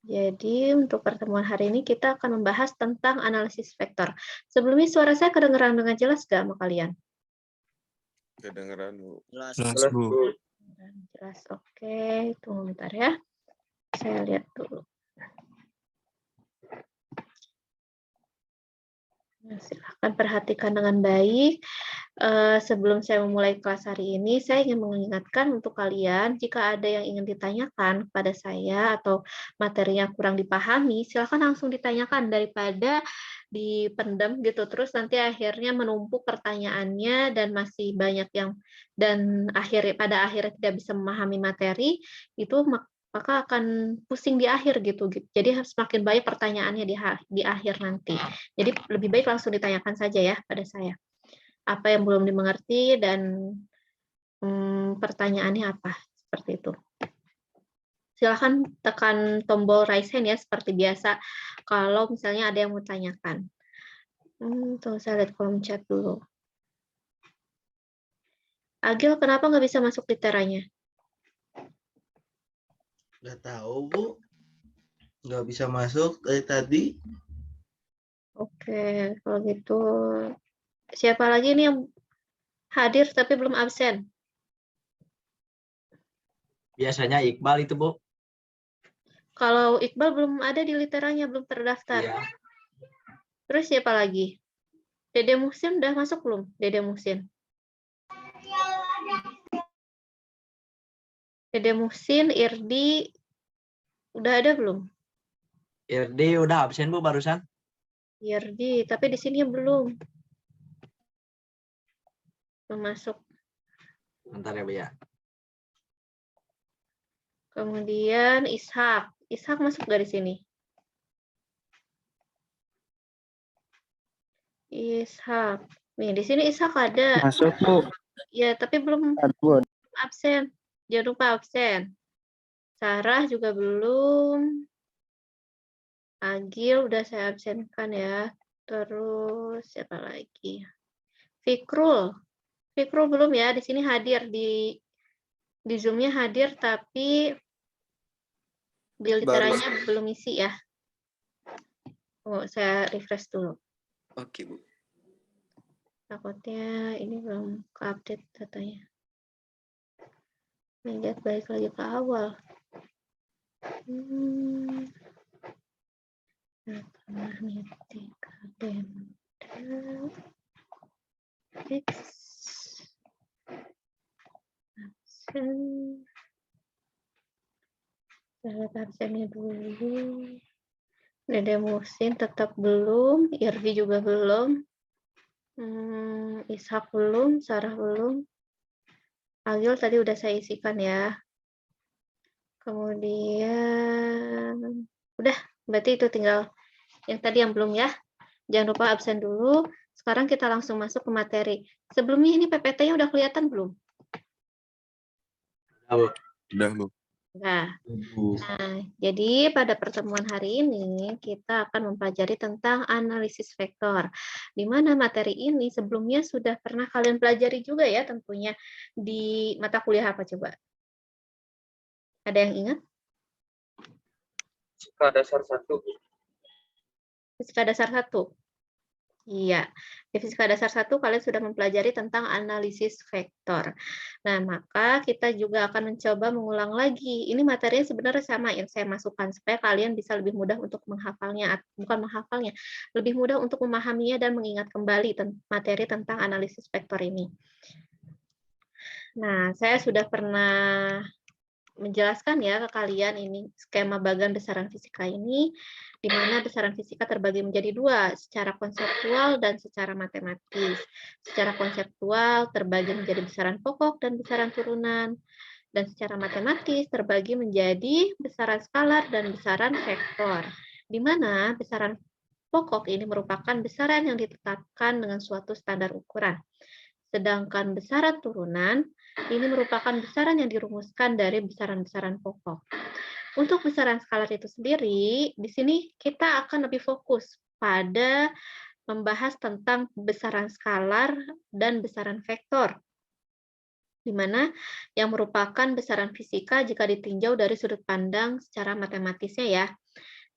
Jadi untuk pertemuan hari ini kita akan membahas tentang analisis vektor. Sebelumnya suara saya kedengeran dengan jelas nggak sama kalian? Kedengeran, Bu. Jelas. Jelas, Bu. Jelas, oke. Tunggu bentar ya. Saya lihat dulu. Nah, silahkan perhatikan dengan baik. Sebelum saya memulai kelas hari ini, saya ingin mengingatkan untuk kalian, jika ada yang ingin ditanyakan kepada saya atau materinya kurang dipahami, silahkan langsung ditanyakan daripada dipendam gitu, terus nanti akhirnya menumpuk pertanyaannya dan masih banyak yang pada akhirnya tidak bisa memahami materi, itu maka akan pusing di akhir gitu. Jadi semakin banyak pertanyaannya di akhir nanti. Jadi lebih baik langsung ditanyakan saja ya pada saya. Apa yang belum dimengerti dan pertanyaannya apa, seperti itu. Silahkan tekan tombol raise hand ya, seperti biasa. Kalau misalnya ada yang mau tanyakan. Tuh, saya lihat kolom chat dulu. Agil, kenapa nggak bisa masuk literanya? Nggak tahu, Bu. Nggak bisa masuk dari tadi. Oke, kalau gitu siapa lagi nih yang hadir tapi belum absen? Biasanya Iqbal itu, Bu. Kalau Iqbal belum ada di literanya, belum terdaftar. Iya. Terus siapa lagi? Dede Muhsin udah masuk belum? Dede Muhsin. Dede Muhsin, Irdi, udah ada belum? Irdi udah absen, Bu, barusan. Irdi, tapi di sini belum. Belum masuk. Bentar ya, Bu ya. Kemudian Ishak. Ishak masuk dari sini. Ishak. Nih, di sini Ishak ada. Masuk, Bu. Ya, tapi belum Aduh, absen. Jangan lupa absen. Sarah juga belum. Agil udah saya absenkan ya. Terus siapa lagi? Fikrul. Fikrul belum ya. Di sini hadir di Zoom-nya hadir tapi di literanya belum isi ya. Oh, saya refresh dulu. Oke, Bu. Takutnya ini belum ke-update datanya. Lihat balik lagi ke awal. Magnetika Benda X absen. Lihat absennya dulu. Dede Muhsin tetap belum, Irdi juga belum, Ishak belum, Sarah belum. Agil tadi udah saya isikan ya. Kemudian udah, berarti itu tinggal yang tadi yang belum ya. Jangan lupa absen dulu. Sekarang kita langsung masuk ke materi. Sebelumnya ini PPT-nya udah kelihatan belum? Udah, Bu. Nah, jadi pada pertemuan hari ini kita akan mempelajari tentang analisis vektor. Di mana materi ini sebelumnya sudah pernah kalian pelajari juga ya tentunya di mata kuliah apa coba? Ada yang ingat? Fisika dasar 1. Fisika dasar 1. Iya, di Fisika dasar 1 kalian sudah mempelajari tentang analisis vektor. Nah, maka kita juga akan mencoba mengulang lagi. Ini materinya sebenarnya sama yang saya masukkan, supaya kalian bisa lebih mudah untuk menghafalnya, bukan menghafalnya, lebih mudah untuk memahaminya dan mengingat kembali materi tentang analisis vektor ini. Nah, saya sudah pernah menjelaskan ya ke kalian ini skema bagan besaran fisika ini, di mana besaran fisika terbagi menjadi dua, secara konseptual dan secara matematis. Secara konseptual terbagi menjadi besaran pokok dan besaran turunan, dan secara matematis terbagi menjadi besaran skalar dan besaran vektor, di mana besaran pokok ini merupakan besaran yang ditetapkan dengan suatu standar ukuran. Sedangkan besaran turunan ini merupakan besaran yang dirumuskan dari besaran-besaran pokok. Untuk besaran skalar itu sendiri, di sini kita akan lebih fokus pada membahas tentang besaran skalar dan besaran vektor. di mana yang merupakan besaran fisika jika ditinjau dari sudut pandang secara matematisnya ya.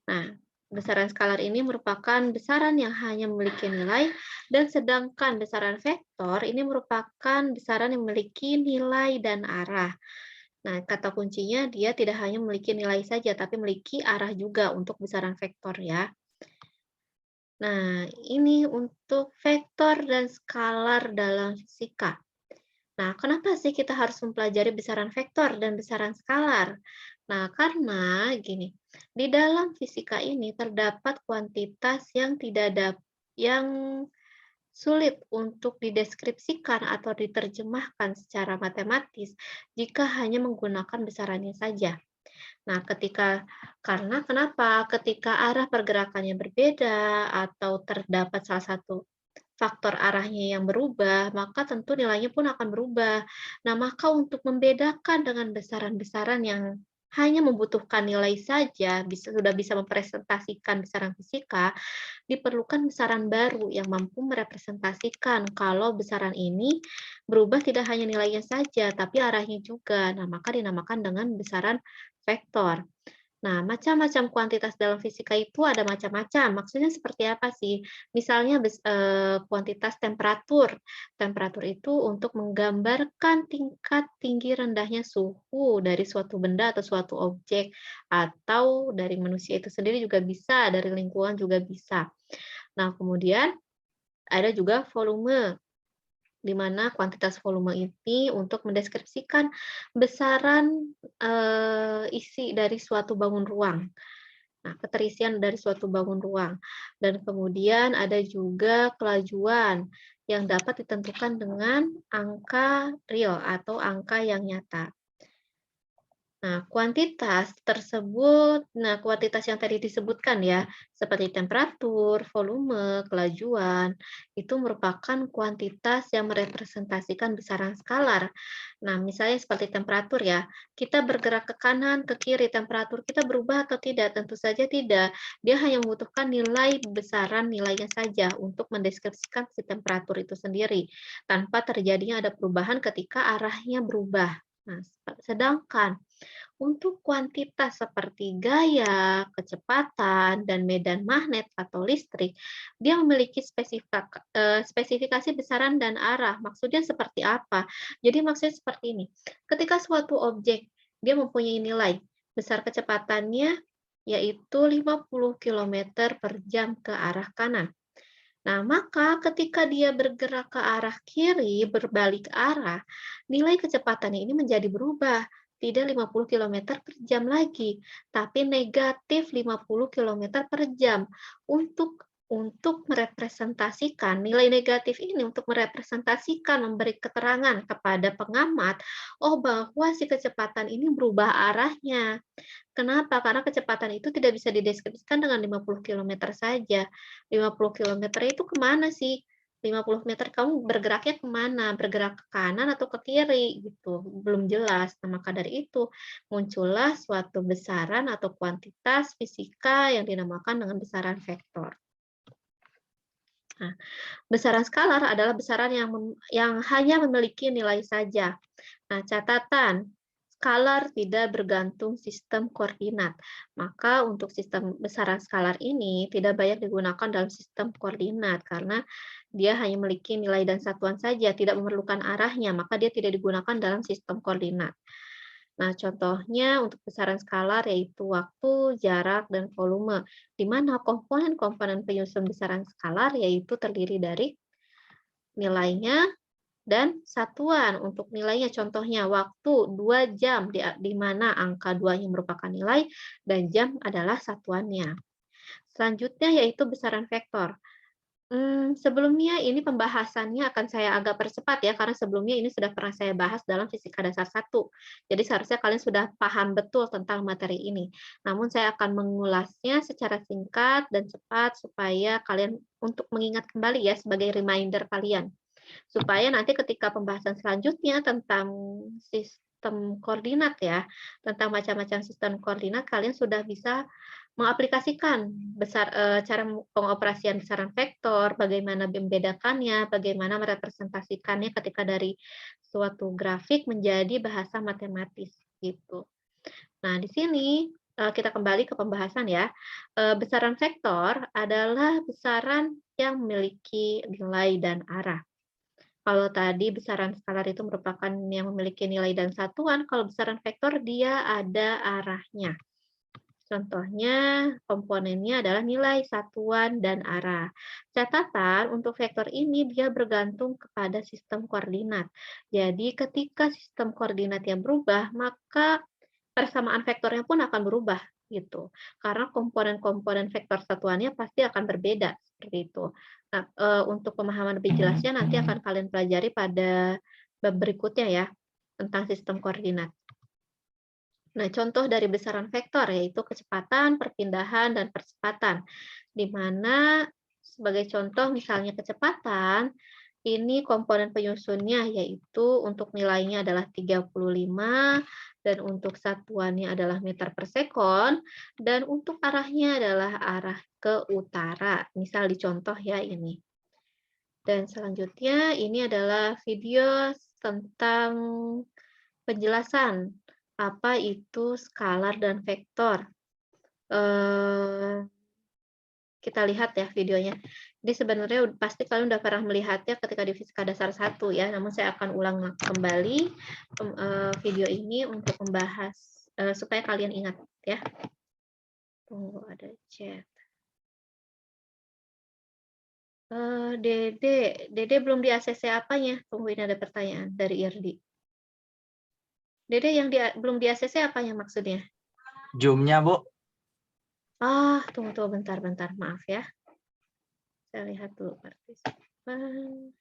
Nah, besaran skalar ini merupakan besaran yang hanya memiliki nilai, dan sedangkan besaran vektor ini merupakan besaran yang memiliki nilai dan arah. Nah, kata kuncinya dia tidak hanya memiliki nilai saja, tapi memiliki arah juga untuk besaran vektor ya. Nah, ini untuk vektor dan skalar dalam fisika. Nah, kenapa sih kita harus mempelajari besaran vektor dan besaran skalar? Nah, karena gini, di dalam fisika ini terdapat kuantitas yang yang sulit untuk dideskripsikan atau diterjemahkan secara matematis jika hanya menggunakan besarannya saja. Nah, karena kenapa? Ketika arah pergerakannya berbeda atau terdapat salah satu faktor arahnya yang berubah, maka tentu nilainya pun akan berubah. Nah, maka untuk membedakan dengan besaran-besaran yang hanya membutuhkan nilai saja, sudah bisa mempresentasikan besaran fisika, diperlukan besaran baru yang mampu merepresentasikan kalau besaran ini berubah tidak hanya nilainya saja, tapi arahnya juga. Nah, maka dinamakan dengan besaran vektor. Nah, macam-macam kuantitas dalam fisika itu ada macam-macam. Maksudnya seperti apa sih? Misalnya kuantitas temperatur. Temperatur itu untuk menggambarkan tingkat tinggi rendahnya suhu dari suatu benda atau suatu objek, atau dari manusia itu sendiri juga bisa, dari lingkungan juga bisa. Nah, kemudian ada juga volume, di mana kuantitas volume ini untuk mendeskripsikan besaran isi dari suatu bangun ruang. Nah, keterisian dari suatu bangun ruang. Dan kemudian ada juga kelajuan yang dapat ditentukan dengan angka real atau angka yang nyata. Nah, kuantitas yang tadi disebutkan ya, seperti temperatur, volume, kelajuan, itu merupakan kuantitas yang merepresentasikan besaran skalar. Nah, misalnya seperti temperatur ya, kita bergerak ke kanan, ke kiri, temperatur kita berubah atau tidak? Tentu saja tidak. Dia hanya membutuhkan nilai besaran nilainya saja untuk mendeskripsikan si temperatur itu sendiri, tanpa terjadinya ada perubahan ketika arahnya berubah. Nah, sedangkan untuk kuantitas seperti gaya, kecepatan, dan medan magnet atau listrik, dia memiliki spesifikasi besaran dan arah. Maksudnya seperti apa? Jadi maksudnya seperti ini. Ketika suatu objek dia mempunyai nilai besar kecepatannya yaitu 50 km per jam ke arah kanan. Nah, maka ketika dia bergerak ke arah kiri, berbalik arah, nilai kecepatannya ini menjadi berubah. Tidak 50 km per jam lagi, tapi negatif 50 km per jam. Untuk merepresentasikan nilai negatif ini, untuk merepresentasikan, memberi keterangan kepada pengamat, oh bahwa si kecepatan ini berubah arahnya. Kenapa? Karena kecepatan itu tidak bisa dideskripsikan dengan 50 km saja. 50 km itu kemana sih? 50 meter kamu bergeraknya kemana? Bergerak ke kanan atau ke kiri? Gitu. Belum jelas. Nah, maka dari itu muncullah suatu besaran atau kuantitas fisika yang dinamakan dengan besaran vektor. Nah, besaran skalar adalah besaran yang hanya memiliki nilai saja. Nah, catatan, skalar tidak bergantung sistem koordinat. Maka untuk sistem besaran skalar ini tidak banyak digunakan dalam sistem koordinat karena dia hanya memiliki nilai dan satuan saja, tidak memerlukan arahnya, maka dia tidak digunakan dalam sistem koordinat. Nah, contohnya untuk besaran skalar yaitu waktu, jarak, dan volume, di mana komponen-komponen penyusun besaran skalar yaitu terdiri dari nilainya dan satuan. Untuk nilainya contohnya waktu 2 jam, di mana angka 2-nya merupakan nilai dan jam adalah satuannya. Selanjutnya yaitu besaran vektor. Sebelumnya ini pembahasannya akan saya agak percepat ya, karena sebelumnya ini sudah pernah saya bahas dalam Fisika Dasar 1. Jadi seharusnya kalian sudah paham betul tentang materi ini. Namun saya akan mengulasnya secara singkat dan cepat supaya kalian untuk mengingat kembali ya sebagai reminder kalian. Supaya nanti ketika pembahasan selanjutnya tentang sistem koordinat ya, tentang macam-macam sistem koordinat, kalian sudah bisa mengaplikasikan cara pengoperasian besaran vektor, bagaimana membedakannya, bagaimana merepresentasikannya ketika dari suatu grafik menjadi bahasa matematis gitu. Nah, di sini kita kembali ke pembahasan ya. Besaran vektor adalah besaran yang memiliki nilai dan arah. Kalau tadi besaran skalar itu merupakan yang memiliki nilai dan satuan, kalau besaran vektor dia ada arahnya. Contohnya, komponennya adalah nilai, satuan, dan arah. Catatan, untuk vektor ini dia bergantung kepada sistem koordinat. Jadi, ketika sistem koordinatnya berubah, maka persamaan vektornya pun akan berubah. Gitu. Karena komponen-komponen vektor satuannya pasti akan berbeda. Seperti itu. Nah, untuk pemahaman lebih jelasnya nanti akan kalian pelajari pada bab berikutnya ya, tentang sistem koordinat. Nah, contoh dari besaran vektor yaitu kecepatan, perpindahan, dan percepatan. Di mana sebagai contoh misalnya kecepatan, ini komponen penyusunnya yaitu untuk nilainya adalah 35, dan untuk satuannya adalah meter per sekon, dan untuk arahnya adalah arah ke utara. Misal dicontoh ya ini. Dan selanjutnya ini adalah video tentang penjelasan apa itu skalar dan vektor. Kita lihat ya videonya. Jadi sebenarnya pasti kalian udah pernah melihatnya ketika di Fisika Dasar 1 ya, namun saya akan ulang kembali video ini untuk membahas supaya kalian ingat ya. Tunggu ada chat. Dede belum di ACC apanya? Tunggu, ini ada pertanyaan dari Irdi. Dede yang belum di ACC apanya maksudnya? Zoom-nya, Bu. Tunggu bentar, maaf ya. Saya lihat dulu partisipan.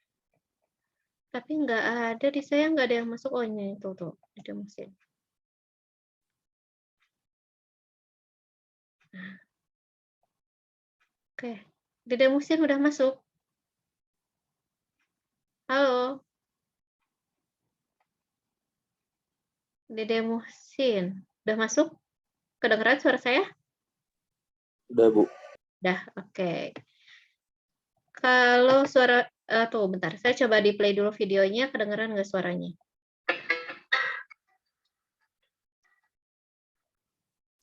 Tapi nggak ada di saya, nggak ada yang masuk. Oh, ini tuh, ada mesin. Oke, Dede Musin udah masuk. Halo. Dede Musin, udah masuk? Kedengeran suara saya? Udah, Bu. Udah, oke. Kalau suara, tuh bentar, saya coba di play dulu videonya, kedengeran nggak suaranya?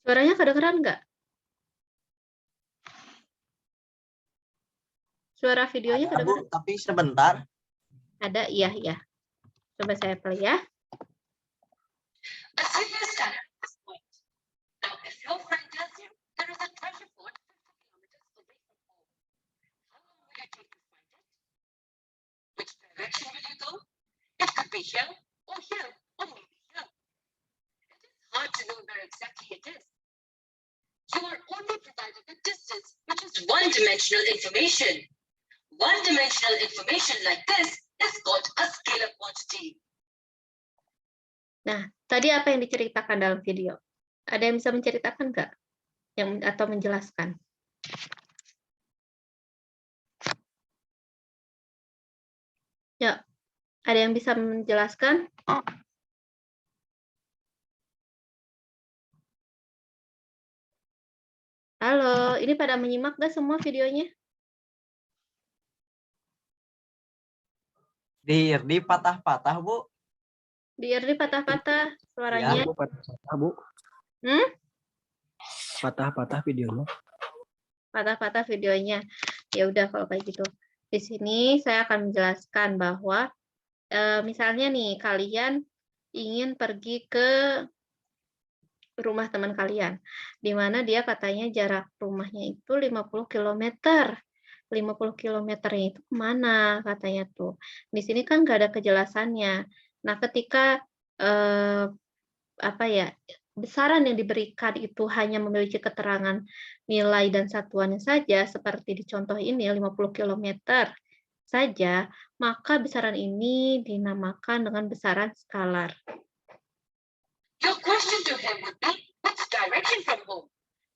Suaranya kedengeran nggak? Suara videonya Ada, Bu, kedengeran? tapi sebentar. Ada, iya. Coba saya play ya. A serious standard at this point. Now, if your friend tells you there is a treasure fort 50 kilometers away from home, how long will it take to find it? Which direction will you go? It could be here, or maybe here. It is hard to know where exactly it is. You are only provided the distance, which is one-dimensional information. One-dimensional information like this is called a scalar quantity. Nah, tadi apa yang diceritakan dalam video? Ada yang bisa menceritakan nggak? Atau menjelaskan? Ya, ada yang bisa menjelaskan? Halo, ini pada menyimak nggak semua videonya? Di patah-patah, Bu. Di Irdi patah-patah suaranya. Ya, patah-patah, Bu. Patah-patah videonya. Patah-patah videonya. Ya udah kalau kayak gitu. Di sini saya akan menjelaskan bahwa misalnya nih kalian ingin pergi ke rumah teman kalian, di mana dia katanya jarak rumahnya itu 50 km. 50 km-nya itu kemana katanya tuh. Di sini kan nggak ada kejelasannya. Nah, ketika besaran yang diberikan itu hanya memiliki keterangan nilai dan satuannya saja, seperti di contoh ini 50 km saja, maka besaran ini dinamakan dengan besaran skalar. Your question to him would be, which direction from home?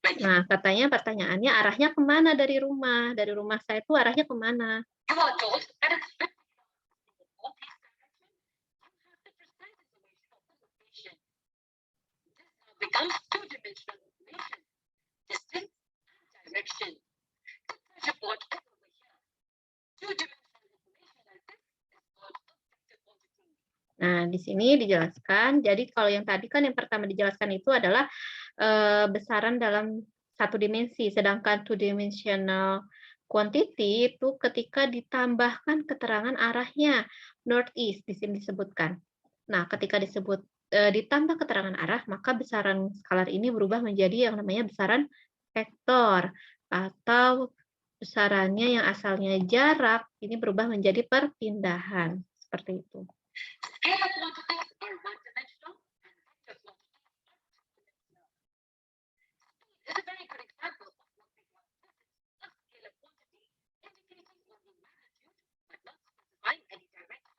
Nah, katanya pertanyaannya arahnya kemana dari rumah? Dari rumah saya itu arahnya kemana? You are told that it's 50 kilometers in the northeast direction. You have the precise information of the location. This now becomes two-dimensional information. Distance Nah, di sini dijelaskan, jadi kalau yang tadi kan yang pertama dijelaskan itu adalah besaran dalam satu dimensi, sedangkan two-dimensional quantity itu ketika ditambahkan keterangan arahnya, northeast di sini disebutkan. Nah, ketika ditambah keterangan arah, maka besaran skalar ini berubah menjadi yang namanya besaran vektor, atau besarannya yang asalnya jarak, ini berubah menjadi perpindahan, seperti itu. Scalar quantities are one-dimensional and vector quantities are two-dimensional. Speed is a very good example of what we call physics, a scalar quantity indicating only magnitude but not specifying any direction.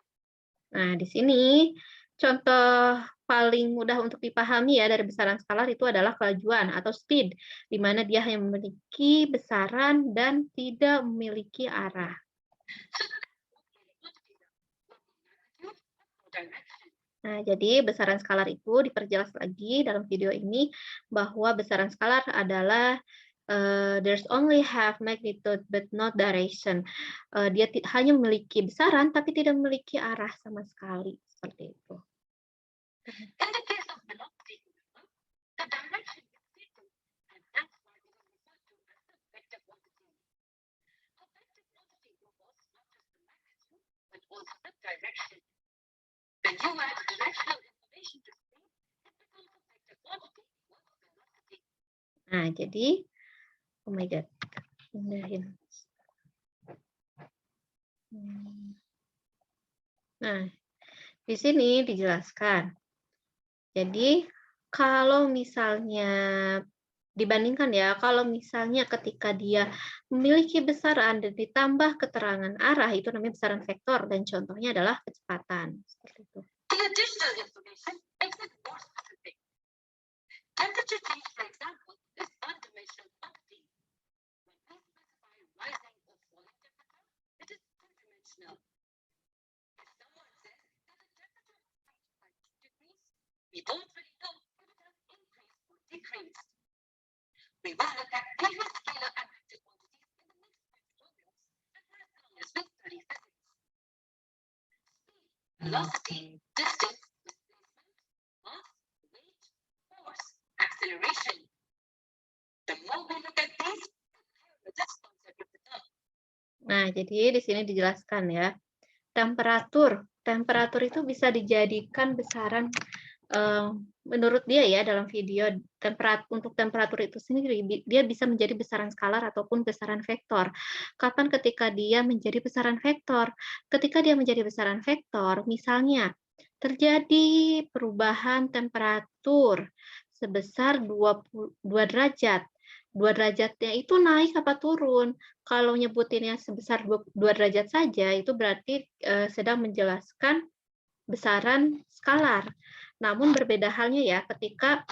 Nah, di sini contoh paling mudah untuk dipahami ya dari besaran skalar itu adalah kelajuan atau speed, di mana dia hanya memiliki besaran dan tidak memiliki arah. Nah, jadi besaran skalar itu diperjelas lagi dalam video ini bahwa besaran skalar adalah there's only have magnitude but not direction. Dia hanya memiliki besaran tapi tidak memiliki arah sama sekali, seperti itu. In the case of velocity, the direction is taken, and that's why it is referred to as the vector quantity. A vector quantity involves not just the magnitude, but also the direction. When you add directional information to speed, it becomes a vector quantity or velocity. Nah, jadi, oh my god, pindahin. Nah, di sini dijelaskan. Jadi, kalau misalnya dibandingkan ya, kalau misalnya ketika dia memiliki besaran dan ditambah keterangan arah, itu namanya besaran vektor, dan contohnya adalah kecepatan. Seperti itu. The additional information makes it more specific. Temperature change, for example, is one-dimensional quantity. When we specify rising or falling temperature, it is two-dimensional. If someone says that the temperature has changed by 2 degrees, we don't really know if it has increased or decreased. We will look at various scalar and vector quantities in the next few tutorials, and for as long as we study physics. Speed, velocity, distance, displacement, mass, weight, force, acceleration. The more we look at these, the clearer this concept will become. Nah, jadi di sini dijelaskan ya, temperatur itu bisa dijadikan besaran menurut dia ya dalam video untuk temperatur itu sendiri dia bisa menjadi besaran skalar ataupun besaran vektor. Kapan ketika dia menjadi besaran vektor? Ketika dia menjadi besaran vektor, misalnya terjadi perubahan temperatur sebesar 22 derajat. 2 derajatnya itu naik apa turun? Kalau nyebutinnya sebesar 2 derajat saja, itu berarti sedang menjelaskan besaran skalar. Namun berbeda halnya ya ketika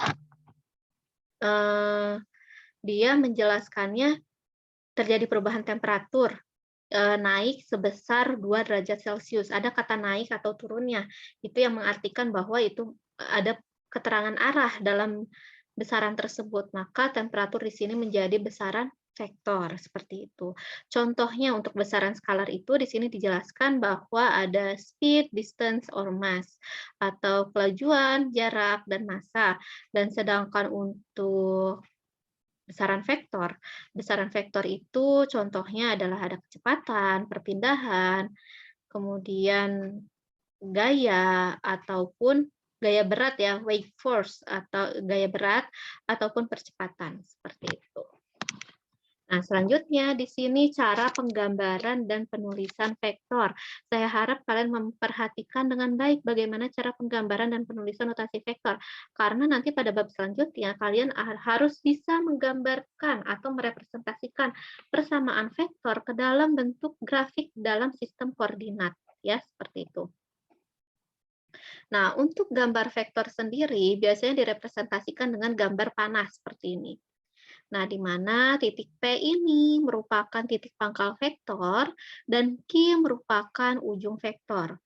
dia menjelaskannya terjadi perubahan temperatur naik sebesar 2 derajat Celcius. Ada kata naik atau turunnya. Itu yang mengartikan bahwa itu ada keterangan arah dalam besaran tersebut. Maka temperatur di sini menjadi besaran vektor seperti itu. Contohnya untuk besaran skalar itu di sini dijelaskan bahwa ada speed, distance, or mass atau kelajuan, jarak, dan massa. Dan sedangkan untuk besaran vektor itu contohnya adalah ada kecepatan, perpindahan, kemudian gaya ataupun gaya berat ya, weight force atau gaya berat ataupun percepatan seperti itu. Nah, selanjutnya di sini cara penggambaran dan penulisan vektor. Saya harap kalian memperhatikan dengan baik bagaimana cara penggambaran dan penulisan notasi vektor. Karena nanti pada bab selanjutnya kalian harus bisa menggambarkan atau merepresentasikan persamaan vektor ke dalam bentuk grafik dalam sistem koordinat. Ya, seperti itu. Nah, untuk gambar vektor sendiri biasanya direpresentasikan dengan gambar panah seperti ini. Nah, di mana titik P ini merupakan titik pangkal vektor dan Q merupakan ujung vektor.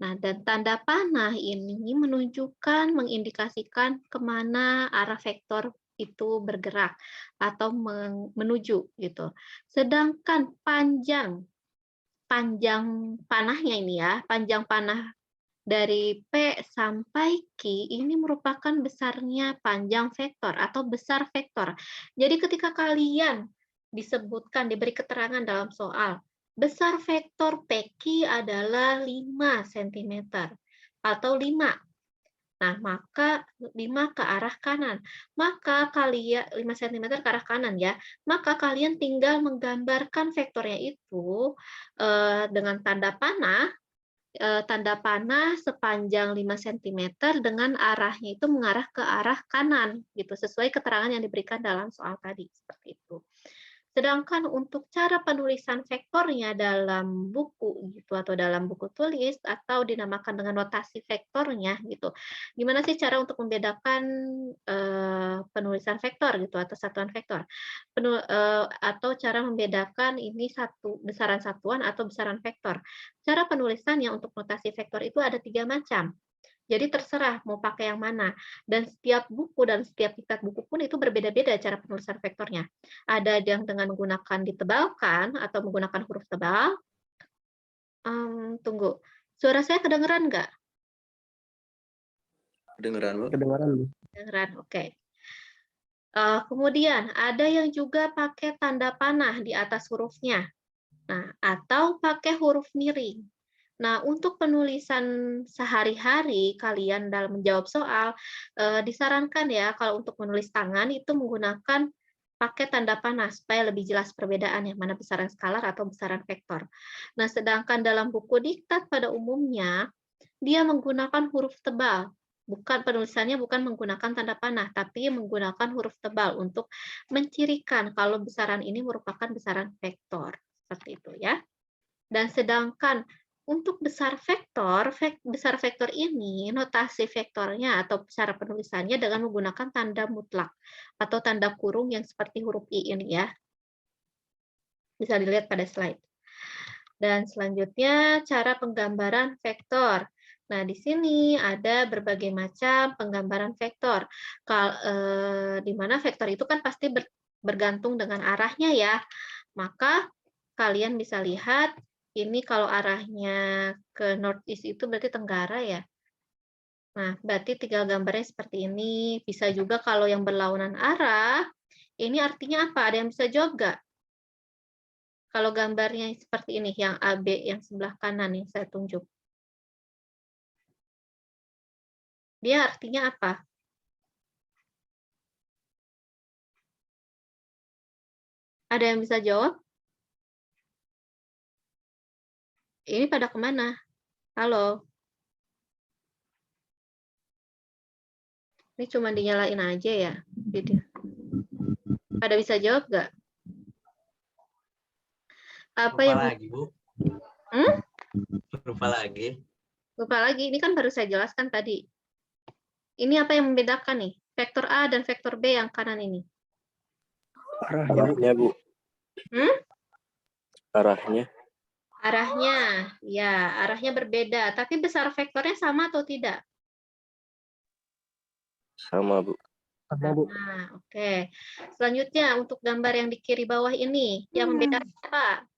Nah, dan tanda panah ini menunjukkan, mengindikasikan kemana arah vektor itu bergerak atau menuju gitu. Sedangkan panjang panahnya ini ya, panjang panah dari P sampai Q ini merupakan besarnya panjang vektor atau besar vektor. Jadi ketika kalian disebutkan, diberi keterangan dalam soal, besar vektor PQ adalah 5 cm atau 5. Nah, maka 5 ke arah kanan. Maka kalian 5 cm ke arah kanan ya. Maka kalian tinggal menggambarkan vektornya itu dengan tanda panah sepanjang 5 cm dengan arahnya itu mengarah ke arah kanan gitu, sesuai keterangan yang diberikan dalam soal tadi seperti itu. Sedangkan untuk cara penulisan vektornya dalam buku gitu atau dalam buku tulis atau dinamakan dengan notasi vektornya gitu. Gimana sih cara untuk membedakan penulisan vektor gitu atau satuan vektor? Atau cara membedakan ini besaran satuan atau besaran vektor. Cara penulisannya untuk notasi vektor itu ada 3 macam. Jadi terserah mau pakai yang mana. Dan setiap buku dan setiap tingkat buku pun itu berbeda-beda cara penulisan vektornya. Ada yang dengan menggunakan ditebalkan atau menggunakan huruf tebal. Tunggu, suara saya kedengeran nggak? Kedengeran, Bu. Kedengaran, Bu. Kedengeran, oke. Kemudian ada yang juga pakai tanda panah di atas hurufnya. Nah, atau pakai huruf miring. Nah, untuk penulisan sehari-hari kalian dalam menjawab soal, disarankan ya kalau untuk menulis tangan itu menggunakan pakai tanda panah supaya lebih jelas perbedaan yang mana besaran skalar atau besaran vektor. Nah, sedangkan dalam buku diktat pada umumnya dia menggunakan huruf tebal. Penulisannya bukan menggunakan tanda panah, tapi menggunakan huruf tebal untuk mencirikan kalau besaran ini merupakan besaran vektor. Seperti itu ya. Dan sedangkan untuk besar vektor ini, notasi vektornya atau cara penulisannya dengan menggunakan tanda mutlak atau tanda kurung yang seperti huruf I ini ya. Bisa dilihat pada slide. Dan selanjutnya cara penggambaran vektor. Nah, di sini ada berbagai macam penggambaran vektor. Di mana vektor itu kan pasti bergantung dengan arahnya ya. Maka kalian bisa lihat ini kalau arahnya ke northeast itu berarti tenggara ya. Nah, berarti tinggal gambarnya seperti ini. Bisa juga kalau yang berlawanan arah, ini artinya apa? Ada yang bisa jawab nggak? Kalau gambarnya seperti ini, yang AB, yang sebelah kanan yang saya tunjuk. Dia artinya apa? Ada yang bisa jawab? Ini pada kemana? Halo? Ini cuma dinyalain aja ya? Pada bisa jawab nggak? Apa Lupa yang lagi, Bu. Lupa lagi. Lupa lagi, ini kan baru saya jelaskan tadi. Ini apa yang membedakan nih? Vektor A dan vektor B yang kanan ini. Arahnya, Bu. Arahnya. Arahnya, ya, arahnya berbeda. Tapi besar vektornya sama atau tidak? Sama, Bu. Sama, Bu. Nah, oke. Selanjutnya, untuk gambar yang di kiri bawah ini, yang membedakan apa?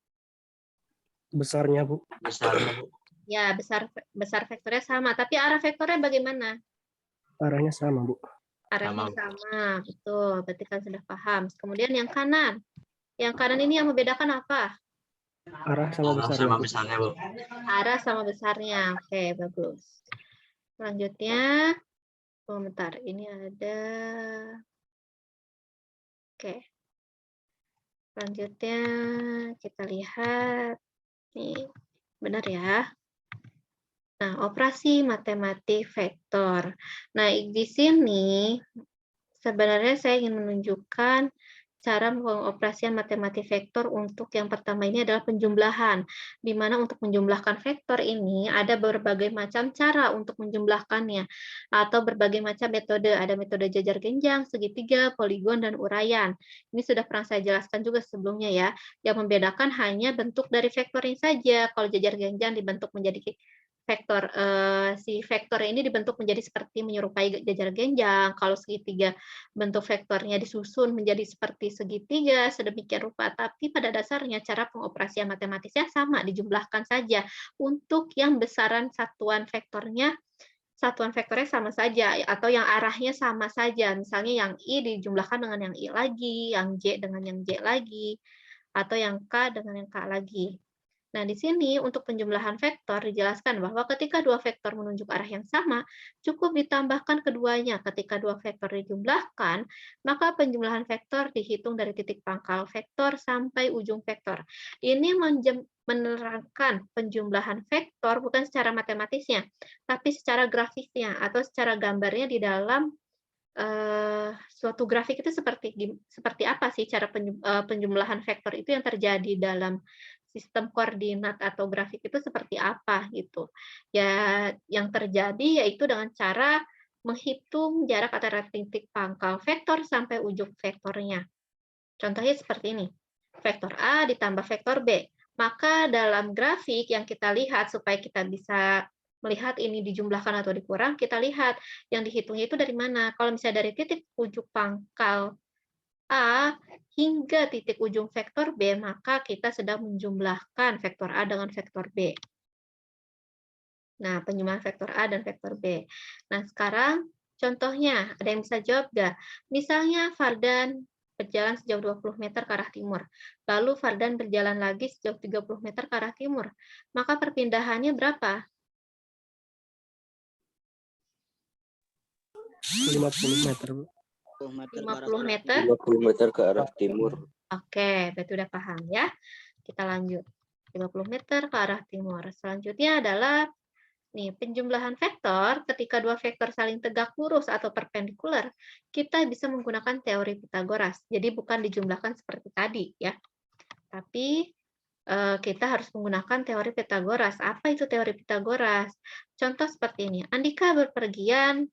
Besarnya, Bu. Besarnya, Bu. Ya, besar vektornya sama. Tapi arah vektornya bagaimana? Arahnya sama, Bu. Arahnya sama, betul. Berarti kan sudah paham. Kemudian yang kanan. Yang kanan ini yang membedakan apa? Arah sama besarnya, Sama Bu. besarnya, Bu. Arah sama besarnya. Oke, bagus. Selanjutnya, bentar, ini ada. Oke. Selanjutnya, kita lihat. Nih, benar ya. Nah, operasi matematik vektor. Nah, di sini sebenarnya saya ingin menunjukkan cara pengoperasian matematik vektor untuk yang pertama ini adalah penjumlahan, di mana untuk menjumlahkan vektor ini ada berbagai macam cara untuk menjumlahkannya, atau berbagai macam metode. Ada metode jajar genjang, segitiga, poligon, dan uraian. Ini sudah pernah saya jelaskan juga sebelumnya ya. Yang membedakan hanya bentuk dari vektornya saja. Kalau jajar genjang dibentuk menjadi vektor si vektor ini dibentuk menjadi seperti menyerupai jajar genjang, kalau segitiga bentuk vektornya disusun menjadi seperti segitiga sedemikian rupa, tapi pada dasarnya cara pengoperasian matematisnya sama, dijumlahkan saja. Untuk yang besaran satuan vektornya sama saja, atau yang arahnya sama saja. Misalnya yang I dijumlahkan dengan yang I lagi, yang J dengan yang J lagi, atau yang K dengan yang K lagi. Nah, di sini untuk penjumlahan vektor dijelaskan bahwa ketika dua vektor menunjuk arah yang sama, cukup ditambahkan keduanya. Ketika dua vektor dijumlahkan, maka penjumlahan vektor dihitung dari titik pangkal vektor sampai ujung vektor. Ini menerangkan penjumlahan vektor bukan secara matematisnya, tapi secara grafisnya atau secara gambarnya di dalam suatu grafik itu seperti apa sih cara penjumlahan vektor itu yang terjadi dalam sistem koordinat atau grafik itu seperti apa gitu. Ya, yang terjadi yaitu dengan cara menghitung jarak antara titik pangkal vektor sampai ujung vektornya. Contohnya seperti ini. Vektor A ditambah vektor B. Maka dalam grafik yang kita lihat supaya kita bisa melihat ini dijumlahkan atau dikurang, kita lihat yang dihitungnya itu dari mana. Kalau misalnya dari titik ujung pangkal A hingga titik ujung vektor B, maka kita sedang menjumlahkan vektor A dengan vektor B. Nah, penjumlahan vektor A dan vektor B. Nah, sekarang contohnya, ada yang bisa jawab nggak? Misalnya Fardan berjalan sejauh 20 meter ke arah timur, lalu Fardan berjalan lagi sejauh 30 meter ke arah timur, maka perpindahannya berapa? 50 meter, Bu. 50 meter. 50 meter ke arah timur. Oke, berarti udah paham ya. Kita lanjut. 50 meter ke arah timur. Selanjutnya adalah nih, penjumlahan vektor ketika dua vektor saling tegak lurus atau perpendikular, kita bisa menggunakan teori Pitagoras. Jadi bukan dijumlahkan seperti tadi ya. Tapi kita harus menggunakan teori Pitagoras. Apa itu teori Pitagoras? Contoh seperti ini. Andika berpergian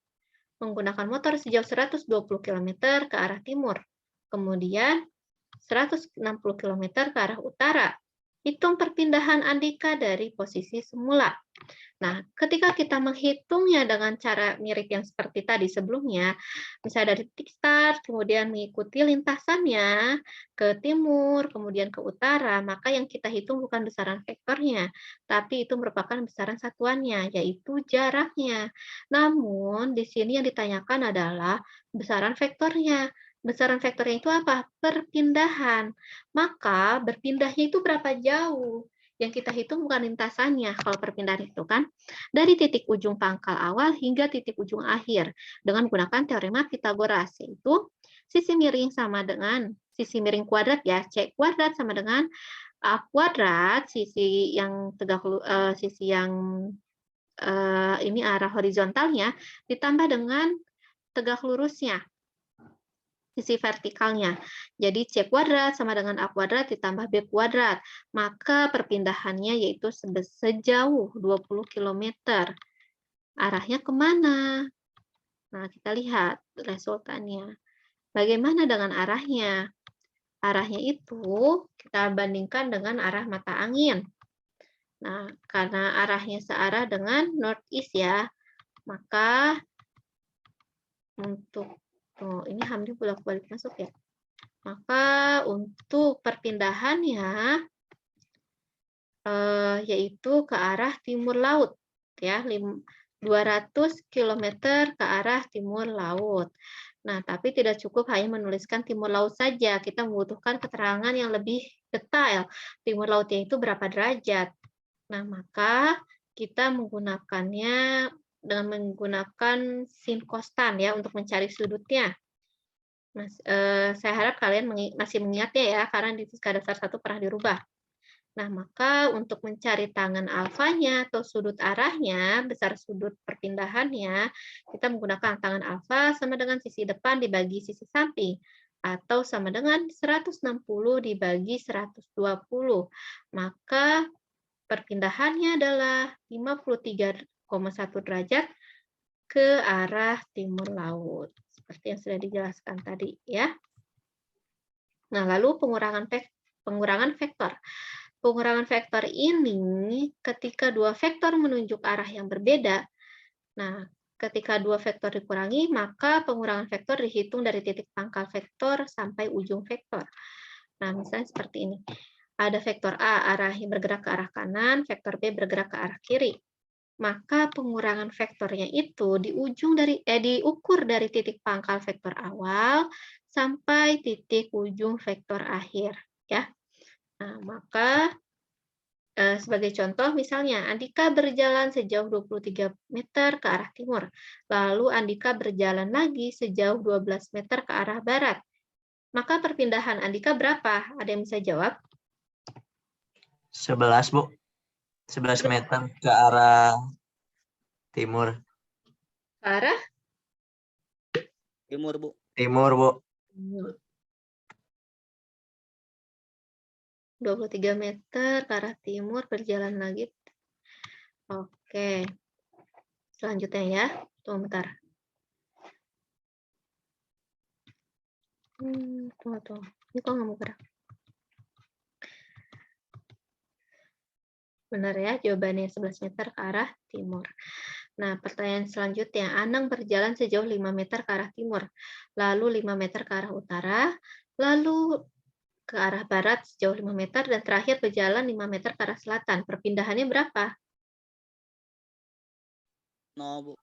menggunakan motor sejauh 120 km ke arah timur. Kemudian 160 km ke arah utara. Hitung perpindahan Andika dari posisi semula. Nah, ketika kita menghitungnya dengan cara mirip yang seperti tadi sebelumnya, misalnya dari titik start, kemudian mengikuti lintasannya ke timur, kemudian ke utara, maka yang kita hitung bukan besaran vektornya, tapi itu merupakan besaran satuannya, yaitu jaraknya. Namun, di sini yang ditanyakan adalah besaran vektornya. Besaran vektornya itu apa? Perpindahan. Maka berpindahnya itu berapa jauh? Yang kita hitung bukan lintasannya kalau perpindahan itu kan. Dari titik ujung pangkal awal hingga titik ujung akhir. Dengan menggunakan teorema Pitagoras, yaitu sisi miring sama dengan sisi miring kuadrat ya. C kuadrat sama dengan A kuadrat, sisi yang tegak, sisi yang ini arah horizontalnya, ditambah dengan tegak lurusnya. Sisi vertikalnya. Jadi C kuadrat sama dengan A kuadrat ditambah B kuadrat. Maka perpindahannya yaitu sejauh 20 km. Arahnya kemana? Nah, kita lihat resultannya. Bagaimana dengan arahnya? Arahnya itu kita bandingkan dengan arah mata angin. Nah, karena arahnya searah dengan northeast ya, maka untuk ini Hamdi bolak-balik masuk ya. Maka untuk perpindahannya yaitu ke arah timur laut ya, 200 km ke arah timur laut. Nah, tapi tidak cukup hanya menuliskan timur laut saja, kita membutuhkan keterangan yang lebih detail. Timur lautnya itu berapa derajat? Nah, maka kita menggunakannya dengan menggunakan sin kostan ya untuk mencari sudutnya. Saya harap kalian masih mengingatnya ya, karena di Fisika Dasar 1 pernah dirubah. Nah, maka untuk mencari tangan alfanya atau sudut arahnya, besar sudut perpindahannya, kita menggunakan tangan alfa sama dengan sisi depan dibagi sisi samping, atau sama dengan 160 dibagi 120. Maka perpindahannya adalah 53,1 derajat ke arah timur laut. Seperti yang sudah dijelaskan tadi ya. Nah, lalu pengurangan vektor. pengurangan vektor ini ketika dua vektor menunjuk arah yang berbeda. Nah, ketika dua vektor dikurangi, maka pengurangan vektor dihitung dari titik pangkal vektor sampai ujung vektor. Nah, misalnya seperti ini. Ada vektor A bergerak ke arah kanan, vektor B bergerak ke arah kiri. Maka pengurangan vektornya itu diukur dari titik pangkal vektor awal sampai titik ujung vektor akhir, ya. Nah, maka sebagai contoh, misalnya Andika berjalan sejauh 23 meter ke arah timur, lalu Andika berjalan lagi sejauh 12 meter ke arah barat. Maka perpindahan Andika berapa? Ada yang bisa jawab? 11, Bu. 11 meter ke arah timur. Ke arah? Timur, Bu. Timur, Bu. 23 meter ke arah timur, berjalan lagi. Oke. Selanjutnya ya. Tunggu bentar. Tunggu. Ini kok nggak mau gerak? Benar ya, jawabannya 11 meter ke arah timur. Nah, pertanyaan selanjutnya. Anang berjalan sejauh 5 meter ke arah timur, lalu 5 meter ke arah utara, lalu ke arah barat sejauh 5 meter, dan terakhir berjalan 5 meter ke arah selatan. Perpindahannya berapa? 0, Bu.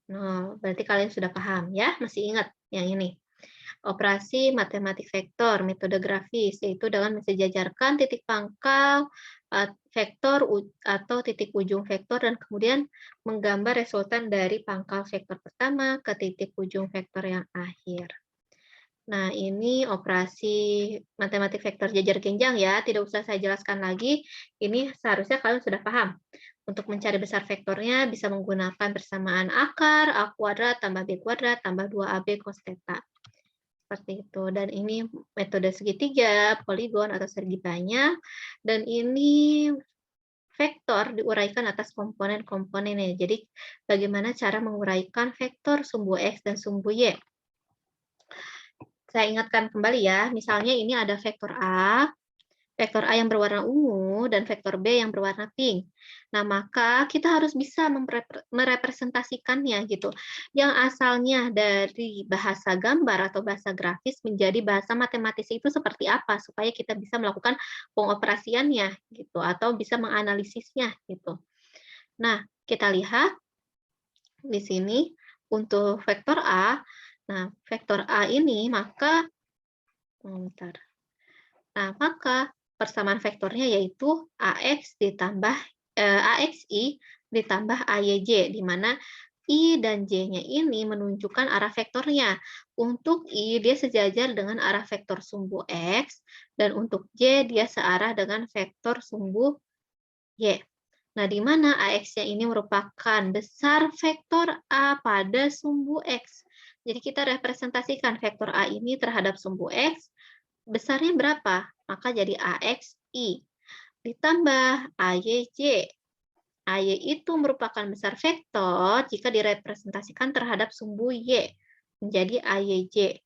0. Berarti kalian sudah paham ya? Masih ingat yang ini? Operasi matematik vektor, metode grafis, yaitu dengan mensejajarkan titik pangkal vektor atau titik ujung vektor dan kemudian menggambar resultan dari pangkal vektor pertama ke titik ujung vektor yang akhir. Nah, ini operasi matematik vektor jajar genjang ya, tidak usah saya jelaskan lagi. Ini seharusnya kalian sudah paham. Untuk mencari besar vektornya bisa menggunakan persamaan akar A kuadrat tambah B kuadrat tambah 2AB cos theta. Seperti itu. Dan ini metode segitiga, poligon, atau segi banyak. Dan ini vektor diuraikan atas komponen-komponennya. Jadi, bagaimana cara menguraikan vektor sumbu X dan sumbu Y. Saya ingatkan kembali ya, misalnya ini ada vektor A yang berwarna ungu, dan vektor B yang berwarna pink. Nah, maka kita harus bisa merepresentasikannya gitu. Yang asalnya dari bahasa gambar atau bahasa grafis menjadi bahasa matematis itu seperti apa, supaya kita bisa melakukan pengoperasiannya gitu, atau bisa menganalisisnya gitu. Nah, kita lihat di sini untuk vektor A. Nah, vektor A ini maka persamaan vektornya yaitu AXI ditambah AYJ, di mana I dan J-nya ini menunjukkan arah vektornya. Untuk I, dia sejajar dengan arah vektor sumbu X, dan untuk J, dia searah dengan vektor sumbu Y. Nah, di mana AX-nya ini merupakan besar vektor A pada sumbu X. Jadi kita representasikan vektor A ini terhadap sumbu X, besarnya berapa? Maka jadi AXI ditambah AYJ. AY itu merupakan besar vektor jika direpresentasikan terhadap sumbu Y, menjadi AYJ.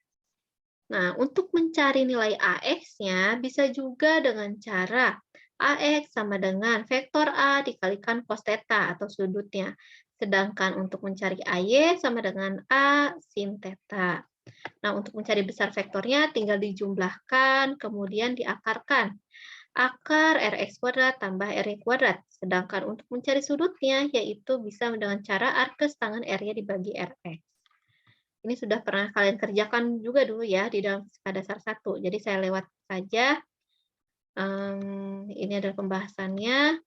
Nah, untuk mencari nilai AX-nya bisa juga dengan cara AX sama dengan vektor A dikalikan cos theta atau sudutnya. Sedangkan untuk mencari AY sama dengan A sin theta. Nah, untuk mencari besar vektornya tinggal dijumlahkan, kemudian diakarkan. Akar Rx kuadrat tambah Ry kuadrat. Sedangkan untuk mencari sudutnya, yaitu bisa dengan cara arkes tangan R-nya dibagi Rx. Ini sudah pernah kalian kerjakan juga dulu ya di dalam fisika dasar 1. Jadi saya lewat saja. Ini adalah pembahasannya.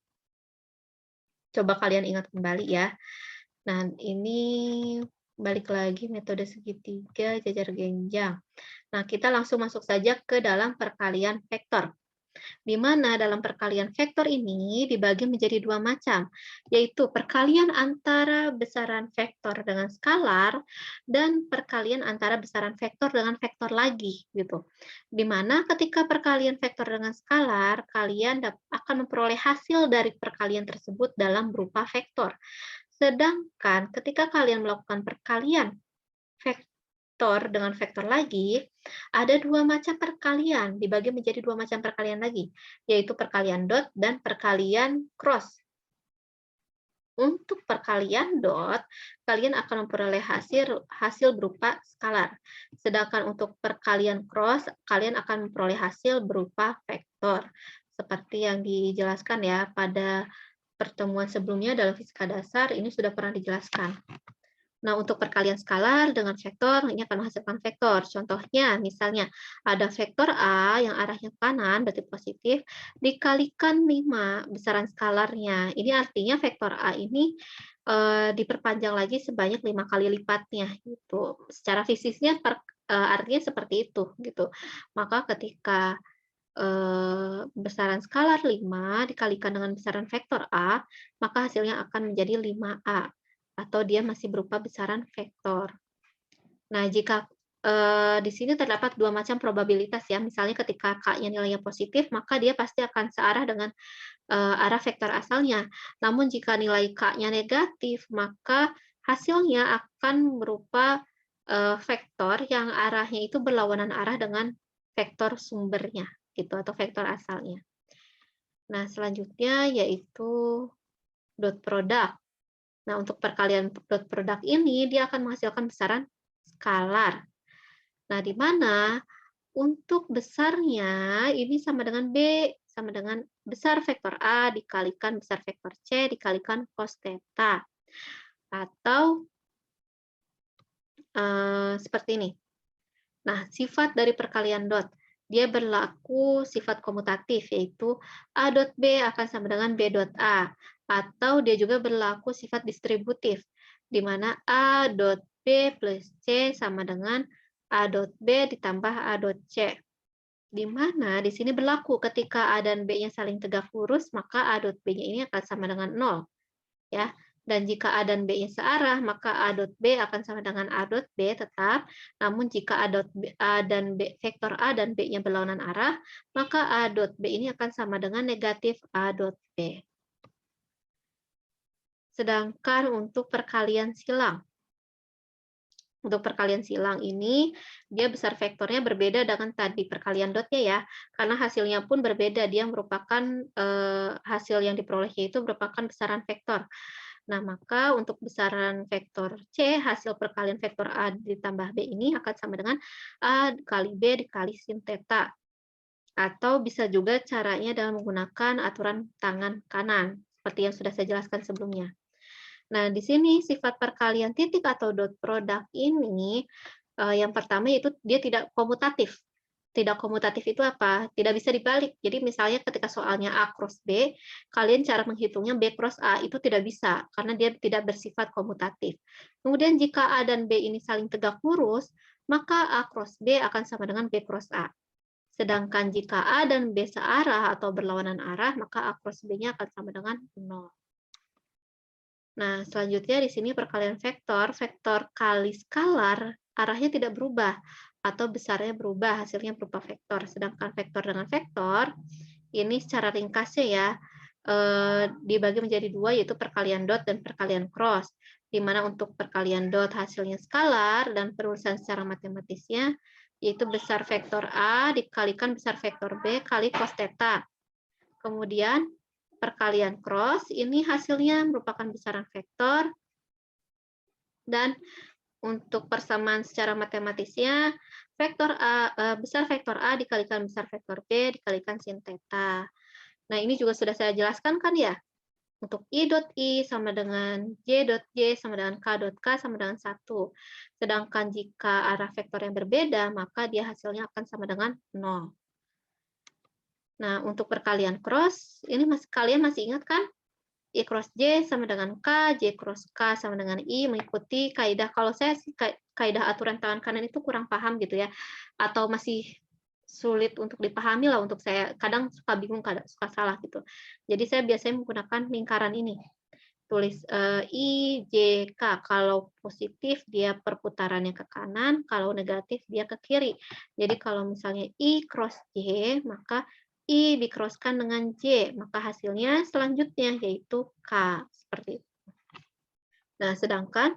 Coba kalian ingat kembali ya. Nah, ini balik lagi metode segitiga jajar genjang. Nah, kita langsung masuk saja ke dalam perkalian vektor. Di mana dalam perkalian vektor ini dibagi menjadi dua macam, yaitu perkalian antara besaran vektor dengan skalar dan perkalian antara besaran vektor dengan vektor lagi gitu. Di mana ketika perkalian vektor dengan skalar, kalian akan memperoleh hasil dari perkalian tersebut dalam berupa vektor. Sedangkan ketika kalian melakukan perkalian vektor dengan vektor lagi, ada dua macam perkalian, dibagi menjadi dua macam perkalian lagi, yaitu perkalian dot dan perkalian cross. Untuk perkalian dot, kalian akan memperoleh hasil berupa skalar. Sedangkan untuk perkalian cross, kalian akan memperoleh hasil berupa vektor. Seperti yang dijelaskan ya pada pertemuan sebelumnya dalam fisika dasar, ini sudah pernah dijelaskan. Nah, untuk perkalian skalar dengan vektor, ini akan menghasilkan vektor. Contohnya, misalnya ada vektor A yang arahnya ke kanan, berarti positif, dikalikan 5 besaran skalarnya. Ini artinya vektor A ini diperpanjang lagi sebanyak 5 kali lipatnya. Gitu. Secara fisiknya artinya seperti itu. Gitu. Maka ketika besaran skalar 5 dikalikan dengan besaran vektor A, maka hasilnya akan menjadi 5A. Atau dia masih berupa besaran vektor. Nah, jika di sini terdapat dua macam probabilitas ya, misalnya ketika K-nya nilainya positif, maka dia pasti akan searah dengan arah vektor asalnya. Namun jika nilai K-nya negatif, maka hasilnya akan berupa vektor yang arahnya itu berlawanan arah dengan vektor sumbernya, gitu, atau vektor asalnya. Nah, selanjutnya yaitu dot product. Nah, untuk perkalian dot product ini, dia akan menghasilkan besaran skalar. Nah, di mana untuk besarnya ini sama dengan B, sama dengan besar vektor A dikalikan besar vektor C dikalikan cos theta. Atau seperti ini. Nah, sifat dari perkalian dot. Dia berlaku sifat komutatif, yaitu A dot B akan sama dengan B dot A. Atau dia juga berlaku sifat distributif, di mana A dot B plus C sama dengan A dot B ditambah A dot C. Di mana di sini berlaku ketika A dan B-nya saling tegak lurus, maka A dot B-nya ini akan sama dengan 0. Ya. Dan jika A dan B-nya searah, maka A dot B akan sama dengan A dot B tetap. Namun jika vektor A dan B-nya berlawanan arah, maka A dot B ini akan sama dengan negatif A dot B. Sedangkan untuk perkalian silang. Untuk perkalian silang ini, dia besar vektornya berbeda dengan tadi perkalian dotnya ya. Karena hasilnya pun berbeda, dia merupakan hasil yang diperolehnya itu merupakan besaran vektor. Nah, maka untuk besaran vektor C, hasil perkalian vektor A ditambah B ini akan sama dengan A kali B dikali sin theta. Atau bisa juga caranya dengan menggunakan aturan tangan kanan, seperti yang sudah saya jelaskan sebelumnya. Nah, di sini sifat perkalian titik atau dot product ini, yang pertama yaitu dia tidak komutatif. Tidak komutatif itu apa? Tidak bisa dibalik. Jadi misalnya ketika soalnya A cross B, kalian cara menghitungnya B cross A itu tidak bisa, karena dia tidak bersifat komutatif. Kemudian jika A dan B ini saling tegak lurus, maka A cross B akan sama dengan B cross A. Sedangkan jika A dan B searah atau berlawanan arah, maka A cross B-nya akan sama dengan 0. Nah, selanjutnya di sini perkalian vektor, vektor kali skalar, arahnya tidak berubah, atau besarnya berubah, hasilnya berupa vektor. Sedangkan vektor dengan vektor, ini secara ringkasnya ya, dibagi menjadi dua, yaitu perkalian dot dan perkalian cross. Di mana untuk perkalian dot hasilnya skalar, dan penulisan secara matematisnya, yaitu besar vektor A dikalikan besar vektor B kali cos theta. Kemudian, perkalian cross, ini hasilnya merupakan besaran vektor, dan untuk persamaan secara matematisnya, besar vektor A dikalikan besar vektor B dikalikan sin theta. Nah, ini juga sudah saya jelaskan kan ya? Untuk I dot I sama dengan J dot J sama dengan K dot K sama dengan 1. Sedangkan jika arah vektor yang berbeda, maka dia hasilnya akan sama dengan 0. Nah, untuk perkalian cross, ini kalian masih ingat kan? I cross J sama dengan K, J cross K sama dengan I, mengikuti kaidah. Kalau saya sih kaidah aturan tangan kanan itu kurang paham gitu ya, atau masih sulit untuk dipahami lah untuk saya. Kadang suka bingung, kadang suka salah gitu. Jadi saya biasanya menggunakan lingkaran ini. Tulis I, J, K. Kalau positif dia perputarannya ke kanan, kalau negatif dia ke kiri. Jadi kalau misalnya I cross J, maka I dikroskan dengan J, maka hasilnya selanjutnya yaitu K, seperti itu. Nah, sedangkan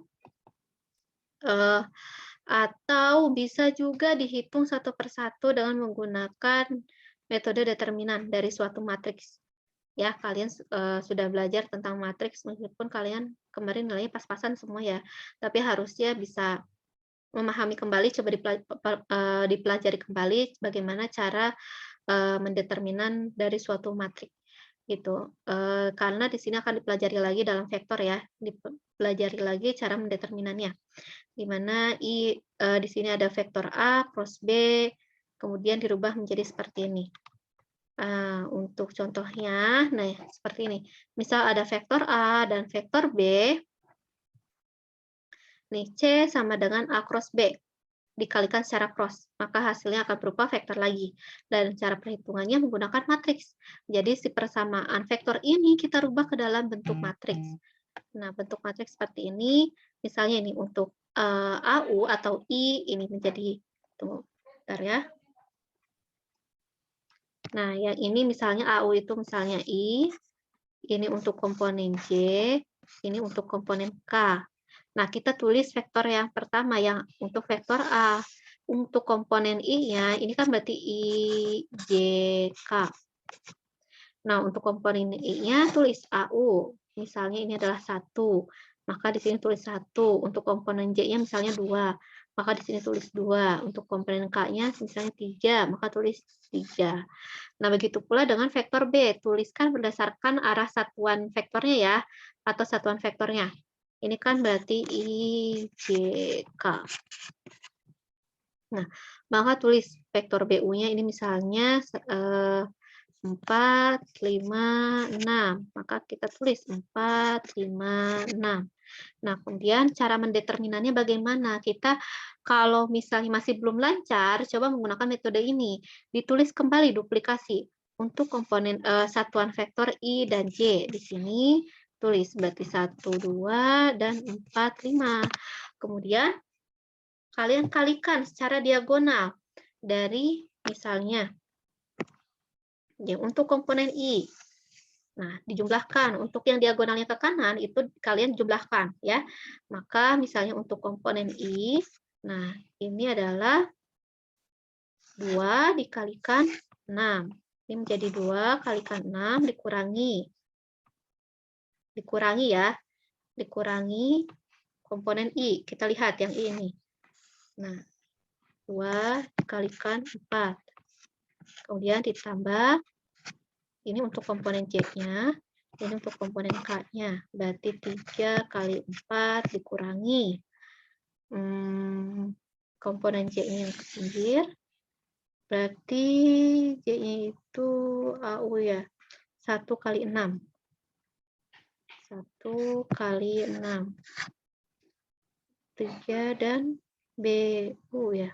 atau Atau bisa juga dihitung satu persatu dengan menggunakan metode determinan dari suatu matriks. Ya, kalian sudah belajar tentang matriks meskipun kalian kemarin nilainya pas-pasan semua ya, tapi harusnya bisa memahami kembali, coba dipelajari kembali bagaimana cara mendeterminan dari suatu matriks gitu. Karena di sini akan dipelajari lagi dalam vektor ya, dipelajari lagi cara mendeterminannya. Di mana di sini ada vektor A cross B, kemudian dirubah menjadi seperti ini. Untuk contohnya, nah seperti ini. Misal ada vektor A dan vektor B, nih C sama dengan A cross B, dikalikan secara cross, maka hasilnya akan berupa vektor lagi. Dan cara perhitungannya menggunakan matriks. Jadi si persamaan vektor ini kita rubah ke dalam bentuk matriks. Nah, bentuk matriks seperti ini, misalnya ini untuk AU atau I, ini menjadi, tunggu, bentar ya. Nah, yang ini misalnya AU itu misalnya I, ini untuk komponen J, ini untuk komponen K. Nah, kita tulis vektor yang pertama yang untuk vektor A. Untuk komponen I-nya, ini kan berarti I, J, K. Nah, untuk komponen I-nya tulis AU. Misalnya ini adalah 1. Maka di sini tulis 1. Untuk komponen J-nya misalnya 2. Maka di sini tulis 2. Untuk komponen K-nya misalnya 3. Maka tulis 3. Nah, begitu pula dengan vektor B. Tuliskan berdasarkan arah satuan vektornya ya, atau satuan vektornya. Ini kan berarti I, J, K. Nah, maka tulis vektor BU-nya ini misalnya 4, 5, 6. Maka kita tulis 4, 5, 6. Nah, kemudian cara mendeterminannya bagaimana? Kita kalau misalnya masih belum lancar, coba menggunakan metode ini. Ditulis kembali duplikasi untuk komponen satuan vektor I dan J. Di sini tulis berarti 1, 2, dan 4, 5. Kemudian kalian kalikan secara diagonal dari misalnya ya, untuk komponen I. Nah, dijumlahkan. Untuk yang diagonalnya ke kanan, itu kalian jumlahkan. Ya. Maka misalnya untuk komponen I, nah ini adalah 2 dikalikan 6. Ini menjadi 2 kalikan 6 dikurangi. Dikurangi ya. Dikurangi komponen I. Kita lihat yang I ini. Nah, 2 dikalikan 4. Kemudian ditambah. Ini untuk komponen C-nya, ini untuk komponen K-nya. Berarti 3 kali 4 dikurangi komponen C-nya yang ke pinggir. Berarti J-nya itu AU ya, 1 kali 6. 1 kali 6. 3 dan BU ya.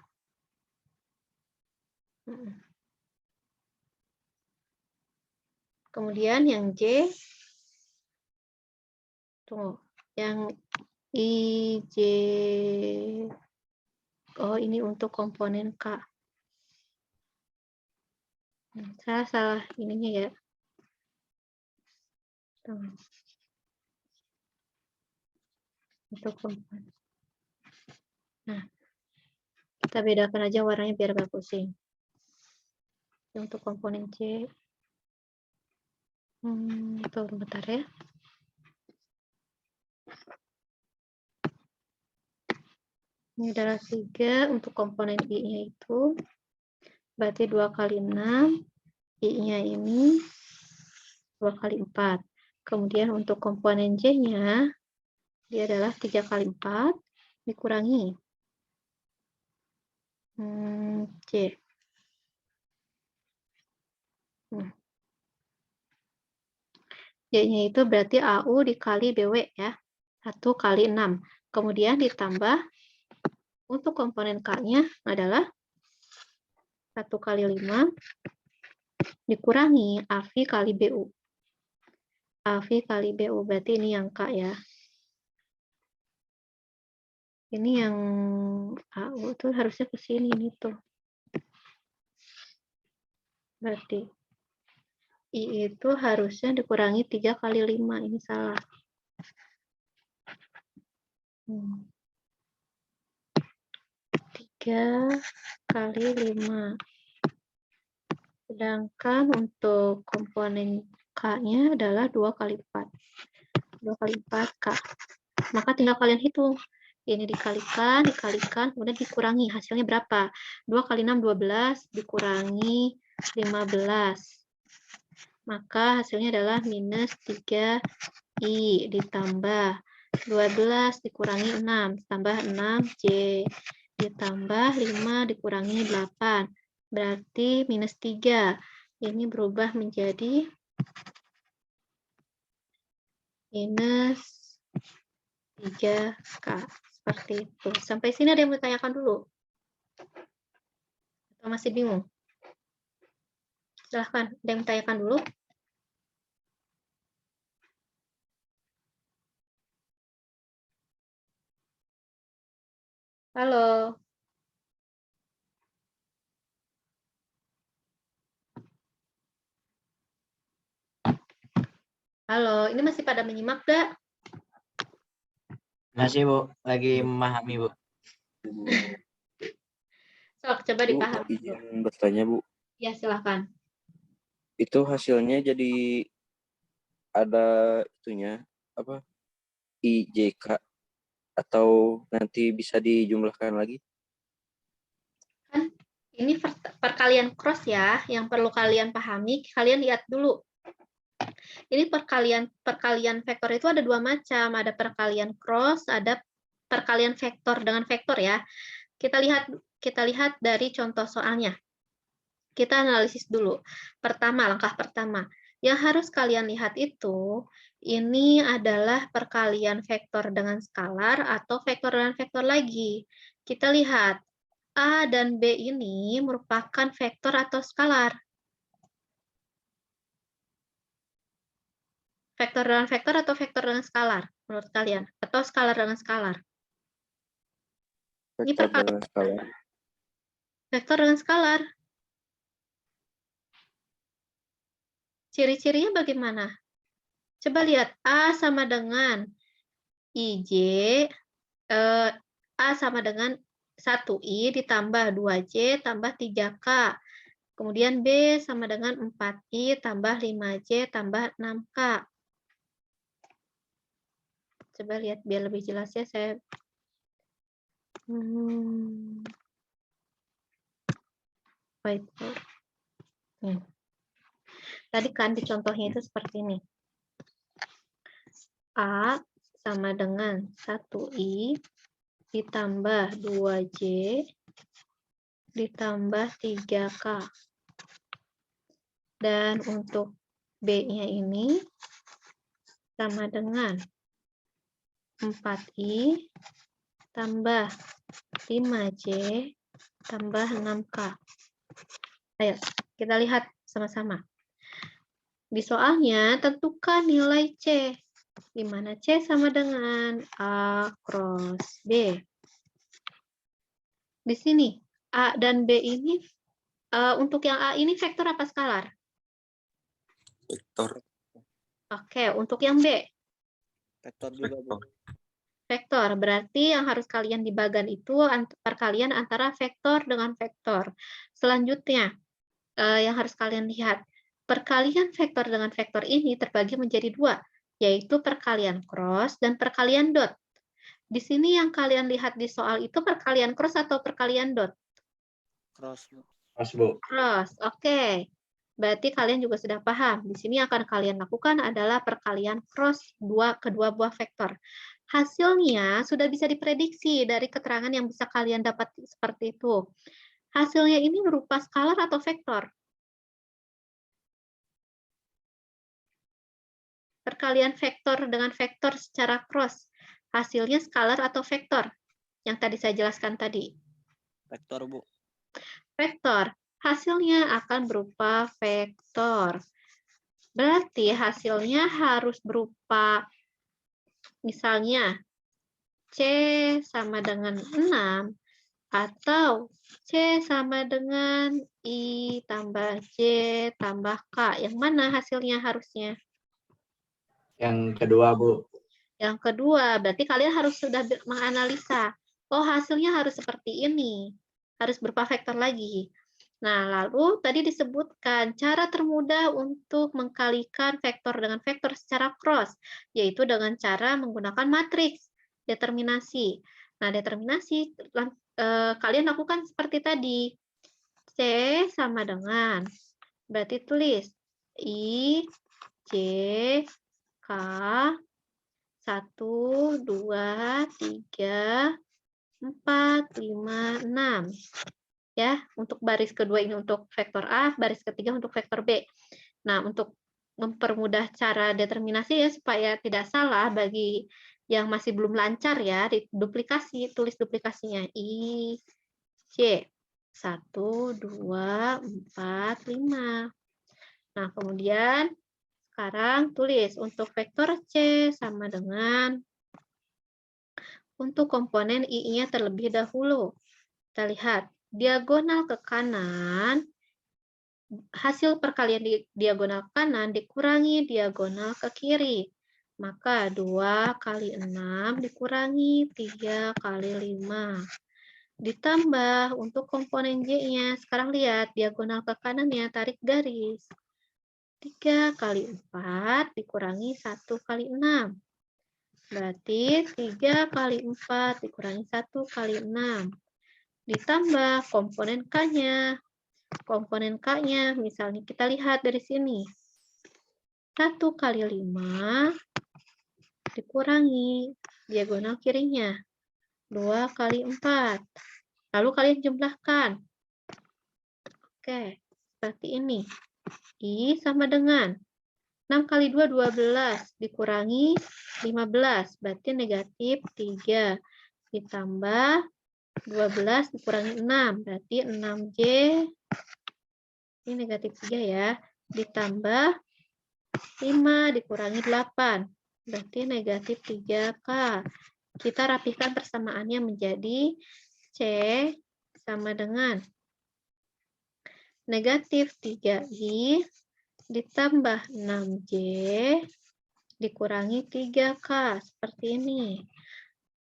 Kemudian yang J, tunggu, yang IJ, oh ini untuk komponen K. Saya salah ininya ya. Untuk komponen. Nah, kita bedakan aja warnanya biar gak pusing. Untuk komponen C. Tunggu bentar ya. Ini adalah 3 untuk komponen I-nya itu. Berarti 2 kali 6. I-nya ini 2 kali 4. Kemudian untuk komponen J-nya, dia adalah 3 kali 4 dikurangi C. J-nya itu berarti AU dikali BW ya. 1 kali 6. Kemudian ditambah untuk komponen K-nya adalah 1 kali 5 dikurangi AV kali BU. AV kali BU berarti ini yang K ya. Ini yang AU tuh harusnya ke sini nih tuh. Berarti I itu harusnya dikurangi 3 kali 5. Ini salah. 3 3 kali 5. Sedangkan untuk komponen K-nya adalah 2 kali 4. 2 kali 4 K. Maka tinggal kalian hitung. Ini dikalikan, kemudian dikurangi. Hasilnya berapa? 2 kali 6, 12, dikurangi 15. Maka hasilnya adalah minus 3I ditambah 12 dikurangi 6, tambah 6J, ditambah 5 dikurangi 8. Berarti minus 3. Ini berubah menjadi minus 3K. Seperti itu. Sampai sini ada yang mau ditanyakan dulu? Atau masih bingung? Silahkan, ada yang ditanyakan dulu? Halo. Halo, ini masih pada menyimak, gak? Masih, Bu. Lagi memahami, Bu. Sok, coba Bu, dipahami dulu. izin bertanya, Bu. Ya, silahkan. Itu hasilnya jadi ada itunya apa? IJK atau nanti bisa dijumlahkan lagi? Kan ini perkalian cross ya, yang perlu kalian pahami, kalian lihat dulu. Ini perkalian vektor itu ada dua macam, ada perkalian cross, ada perkalian vektor dengan vektor ya. Kita lihat dari contoh soalnya. Kita analisis dulu. Langkah pertama, yang harus kalian lihat itu, ini adalah perkalian vektor dengan skalar atau vektor dengan vektor lagi. Kita lihat, A dan B ini merupakan vektor atau skalar. Vektor dengan vektor atau vektor dengan skalar, menurut kalian? Atau skalar dengan skalar? Ini Vektor dengan skalar. Vektor dengan skalar. Ciri-cirinya bagaimana? Coba lihat, A sama dengan IJ, A sama dengan 1I ditambah 2J tambah 3K. Kemudian B sama dengan 4I tambah 5J tambah 6K. Coba lihat biar lebih jelas ya, saya whiteboard. Tadi kan di contohnya itu seperti ini. A sama dengan 1I ditambah 2J ditambah 3K. Dan untuk B-nya ini sama dengan 4I tambah 5J tambah 6K. Ayo, kita lihat sama-sama. Di soalnya, tentukan nilai C. Di mana C sama dengan A cross B. Di sini, A dan B ini, untuk yang A ini vektor apa skalar? Vektor. Oke, untuk yang B? Vektor juga, Bu. Vektor, berarti yang harus kalian dibagan itu perkalian antara vektor dengan vektor. Selanjutnya, yang harus kalian lihat, perkalian vektor dengan vektor ini terbagi menjadi dua, yaitu perkalian cross dan perkalian dot. Di sini yang kalian lihat di soal itu perkalian cross atau perkalian dot? Cross, Bu. Mas, Bu. Cross, oke. Berarti kalian juga sudah paham. Di sini yang akan kalian lakukan adalah perkalian cross kedua buah vektor. Hasilnya sudah bisa diprediksi dari keterangan yang bisa kalian dapat seperti itu. Hasilnya ini berupa skalar atau vektor? Perkalian vektor dengan vektor secara cross. Hasilnya skalar atau vektor? Yang tadi saya jelaskan tadi. Vektor, Bu. Vektor. Hasilnya akan berupa vektor. Berarti hasilnya harus berupa, misalnya, C sama dengan 6, atau C sama dengan I tambah J tambah K. Yang mana hasilnya harusnya? Yang kedua, Bu. Yang kedua, berarti kalian harus sudah menganalisa. Oh, hasilnya harus seperti ini. harus berupa vektor lagi. Nah, lalu tadi disebutkan cara termudah untuk mengkalikan vektor dengan vektor secara cross, yaitu dengan cara menggunakan matriks determinasi. Nah, determinasi kalian lakukan seperti tadi. C sama dengan, berarti tulis I, J, K, 1, 2, 3, 4, 5, 6. Ya, untuk baris kedua ini untuk vektor A, baris ketiga untuk vektor B. Nah, untuk mempermudah cara determinasi ya supaya tidak salah bagi yang masih belum lancar ya, duplikasi, tulis duplikasinya I, J. 1, 2, 4, 5. Nah, kemudian sekarang tulis untuk vektor C sama dengan untuk komponen I-nya terlebih dahulu. Kita lihat, diagonal ke kanan, hasil perkalian di diagonal kanan dikurangi diagonal ke kiri. Maka 2 kali 6 dikurangi 3 kali 5. Ditambah untuk komponen J-nya, sekarang lihat diagonal ke kanannya, tarik garis. 3 kali 4 dikurangi 1 kali 6. Berarti 3 kali 4 dikurangi 1 kali 6. Ditambah komponen K-nya. Komponen K-nya, misalnya kita lihat dari sini. 1 kali 5 dikurangi diagonal kirinya. 2 kali 4. Lalu kalian jumlahkan. Oke, seperti ini. I sama dengan 6 kali 2, 12. Dikurangi 15. Berarti negatif 3. Ditambah 12 dikurangi 6. Berarti 6J. Ini negatif 3 ya. Ditambah 5 dikurangi 8. Berarti negatif 3K. Kita rapihkan persamaannya menjadi C sama dengan negatif 3I ditambah 6J dikurangi 3K. Seperti ini.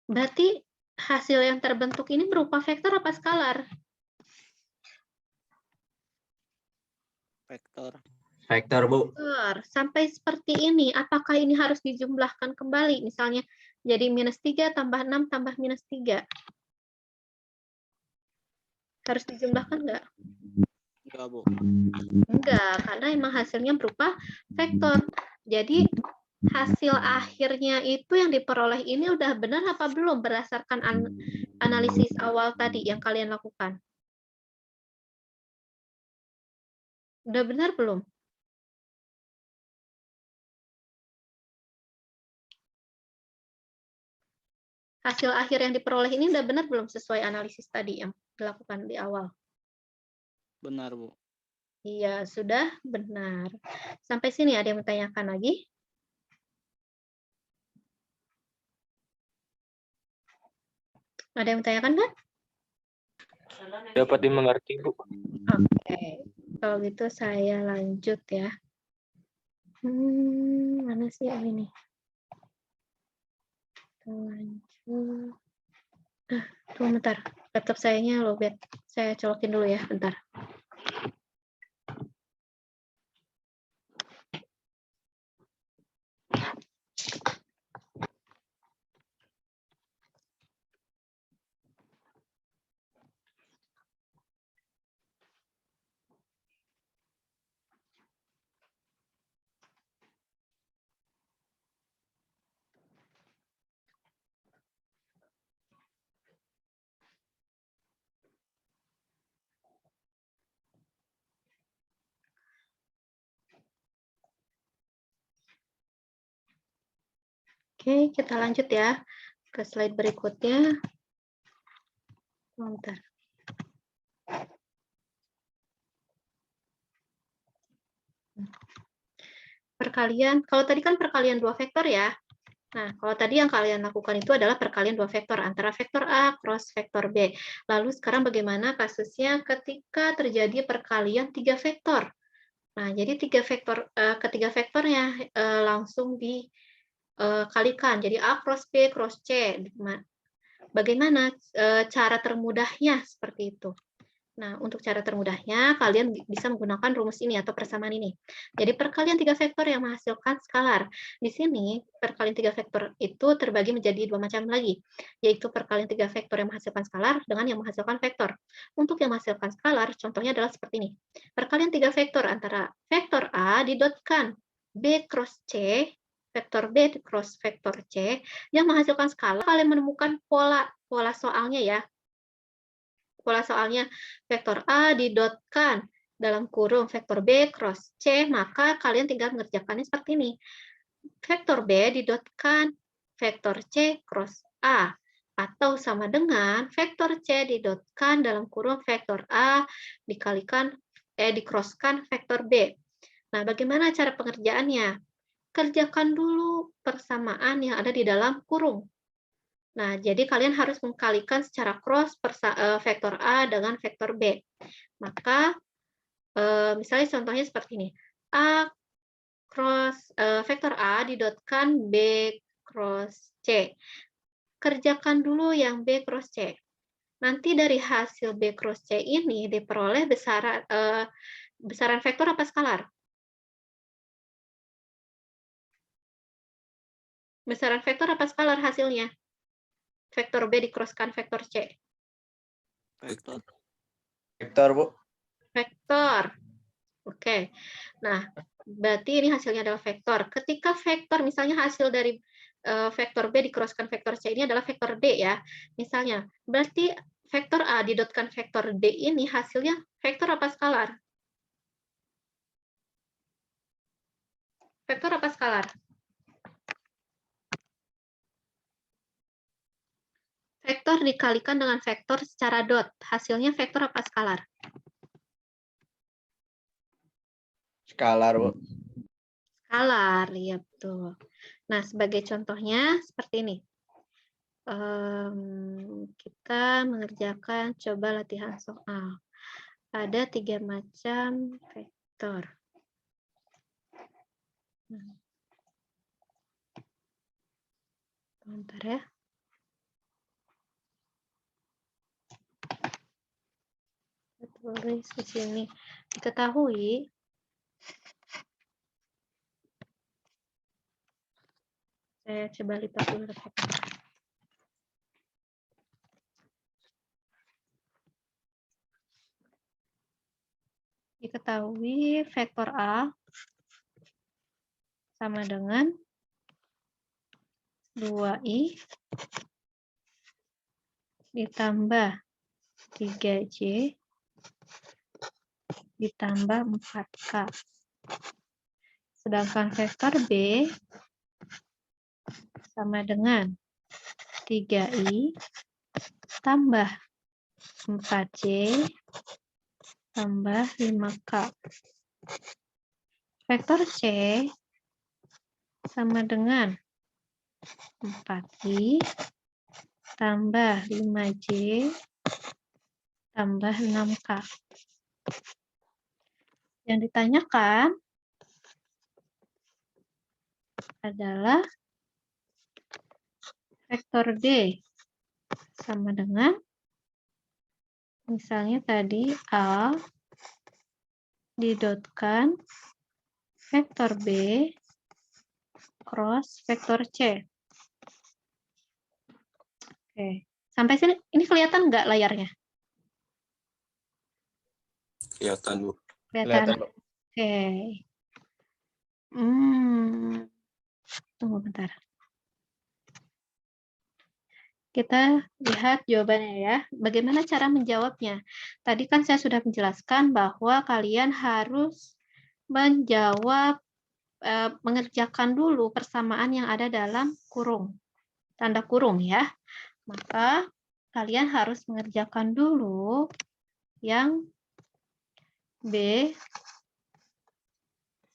Berarti hasil yang terbentuk ini berupa vektor apa skalar? Vektor. Vektor, Bu. Vektor. Sampai seperti ini, apakah ini harus dijumlahkan kembali? Misalnya jadi minus 3 tambah 6 tambah minus 3. Harus dijumlahkan nggak? Enggak, Bu. Enggak, karena emang hasilnya berupa vektor. Jadi hasil akhirnya itu yang diperoleh ini udah benar apa belum berdasarkan analisis awal tadi yang kalian lakukan? Udah benar belum? Hasil akhir yang diperoleh ini udah benar belum sesuai analisis tadi yang dilakukan di awal? Benar, Bu. Iya, sudah benar. Sampai sini ada yang bertanyakan lagi? Ada yang bertanyakan kan? Dapat dimengerti, Bu. Oke, kalau gitu saya lanjut ya. Mana sih yang ini? Kita lanjut. Tunggu bentar. Laptop sayanya lowbat. Saya colokin dulu ya, bentar. Oke, kita lanjut ya ke slide berikutnya. Bentar. Perkalian, kalau tadi kan perkalian dua vektor ya. Nah, kalau tadi yang kalian lakukan itu adalah perkalian dua vektor antara vektor A cross vektor B. Lalu sekarang bagaimana kasusnya ketika terjadi perkalian tiga vektor? Nah, jadi ketiga vektornya langsung dikalikan. Jadi A cross B cross C. bagaimana cara termudahnya seperti itu? Nah, untuk cara termudahnya, kalian bisa menggunakan rumus ini atau persamaan ini. Jadi, perkalian 3 vektor yang menghasilkan skalar. Di sini, perkalian 3 vektor itu terbagi menjadi 2 macam lagi, yaitu perkalian 3 vektor yang menghasilkan skalar dengan yang menghasilkan vektor. Untuk yang menghasilkan skalar, contohnya adalah seperti ini. Perkalian 3 vektor antara vektor A didotkan B cross C, vektor B cross vektor C, yang menghasilkan skalar. Kalian menemukan pola soalnya ya. Pola soalnya vektor A didotkan dalam kurung vektor B cross C, maka kalian tinggal mengerjakannya seperti ini. Vektor B didotkan vektor C cross A, atau sama dengan vektor C didotkan dalam kurung vektor A dikrosskan vektor B. Nah, bagaimana cara pengerjaannya? Kerjakan dulu persamaan yang ada di dalam kurung. Nah, jadi kalian harus mengkalikan secara cross vektor A dengan vektor B. Maka, misalnya contohnya seperti ini. Vektor A didotkan B cross C. Kerjakan dulu yang B cross C. Nanti dari hasil B cross C ini diperoleh besaran vektor apa skalar? Besaran vektor apa skalar hasilnya? Vektor B dikrosskan vektor C. Vektor. Vektor, Bu. Vektor. Oke. Nah, berarti ini hasilnya adalah vektor. Ketika vektor, misalnya hasil dari vektor B dikrosskan vektor C ini adalah vektor D ya. Misalnya, berarti vektor A didotkan vektor D ini hasilnya vektor apa skalar? Vektor apa skalar? Vektor dikalikan dengan vektor secara dot. Hasilnya vektor apa skalar? Skalar, Bu. Skalar, ya betul. Nah, sebagai contohnya seperti ini. Kita mengerjakan coba latihan soal. Ada 3 macam vektor. Bentar ya. Tulis di sini. Diketahui saya coba lipat dulu resepnya. Diketahui vektor A sama dengan 2i ditambah 3j ditambah 4k. Sedangkan vektor B sama dengan 3i tambah 4j tambah 5k. Vektor C sama dengan 4i tambah 5j tambah 6k. Yang ditanyakan adalah vektor D sama dengan, misalnya tadi A didotkan vektor B cross vektor C. Oke, sampai sini ini kelihatan nggak layarnya? Kelihatan, Bu. Kelihatan. Oke. Tunggu bentar. Kita lihat jawabannya ya. Bagaimana cara menjawabnya? Tadi kan saya sudah menjelaskan bahwa kalian harus menjawab, mengerjakan dulu persamaan yang ada dalam kurung. Tanda kurung ya. Maka kalian harus mengerjakan dulu yang B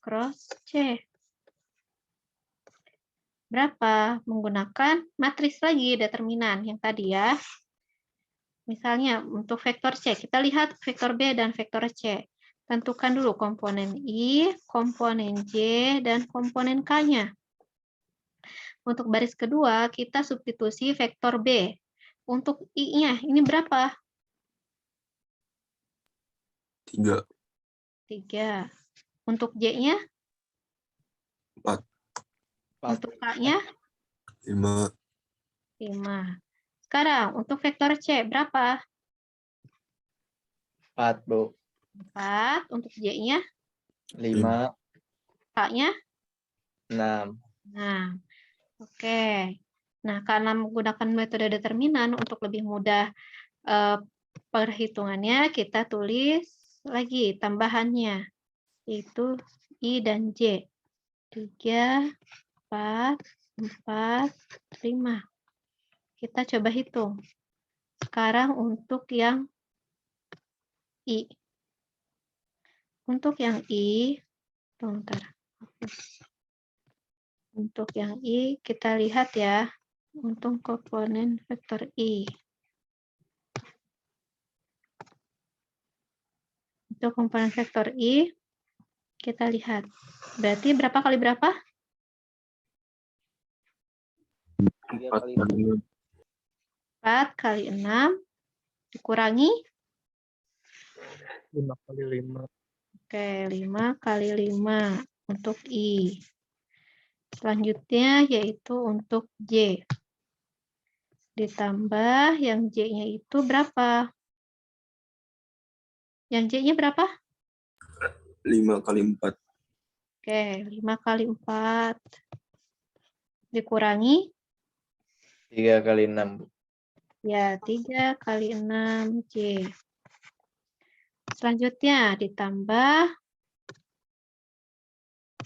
cross C. Berapa? Menggunakan matris lagi, determinan yang tadi ya. Misalnya untuk vektor C, kita lihat vektor B dan vektor C. Tentukan dulu komponen I, komponen J, dan komponen K-nya. Untuk baris kedua, kita substitusi vektor B. Untuk I-nya, ini berapa? 3, 3. Untuk J-nya? 4, Untuk K-nya? 5, 5. Sekarang, untuk vektor C, berapa? 4, Bu. 4. Untuk J-nya? 5, K-nya? 6. Nah, oke. Nah, karena menggunakan metode determinan untuk lebih mudah perhitungannya, kita tulis lagi tambahannya, yaitu I dan J. 3, 4, 4, 5. Kita coba hitung. Sekarang untuk yang I. Untuk yang I, bentar. Untuk yang I, kita lihat ya, untuk komponen vektor I. Untuk komponen vektor I, kita lihat. Berarti berapa kali berapa? 3 4 kali kali 6, 4 kali 6 dikurangi. 5 kali 5. Oke, 5 kali 5 untuk I. Selanjutnya yaitu untuk J. Ditambah yang J-nya itu berapa? Yang J-nya berapa? 5 kali 4, Oke, 5 kali 4 dikurangi. 3 kali 6, Bu. Ya, 3 kali 6 J. Selanjutnya ditambah.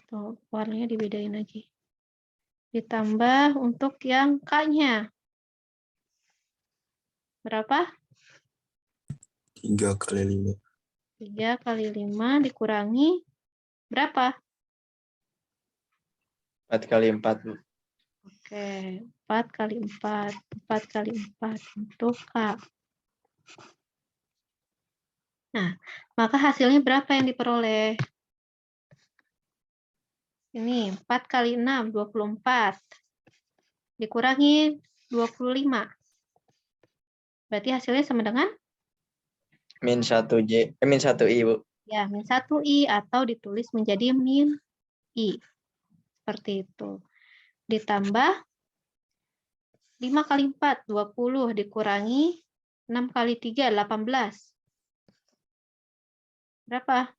Tuh, warnanya dibedain lagi. Ditambah untuk yang K-nya. Berapa? 3 kali 5, 3 kali 5 dikurangi. Berapa? 4 kali 4, Bu. Oke, 4 kali 4. 4 kali 4 untuk K. Nah, maka hasilnya berapa yang diperoleh? Ini 4 kali 6, 24. Dikurangi 25. Berarti hasilnya sama dengan? Min 1J. Min 1I, Bu. Ya, min 1I atau ditulis menjadi min I. Seperti itu. Ditambah 5 kali 4, 20. Dikurangi 6 kali 3, 18. Berapa?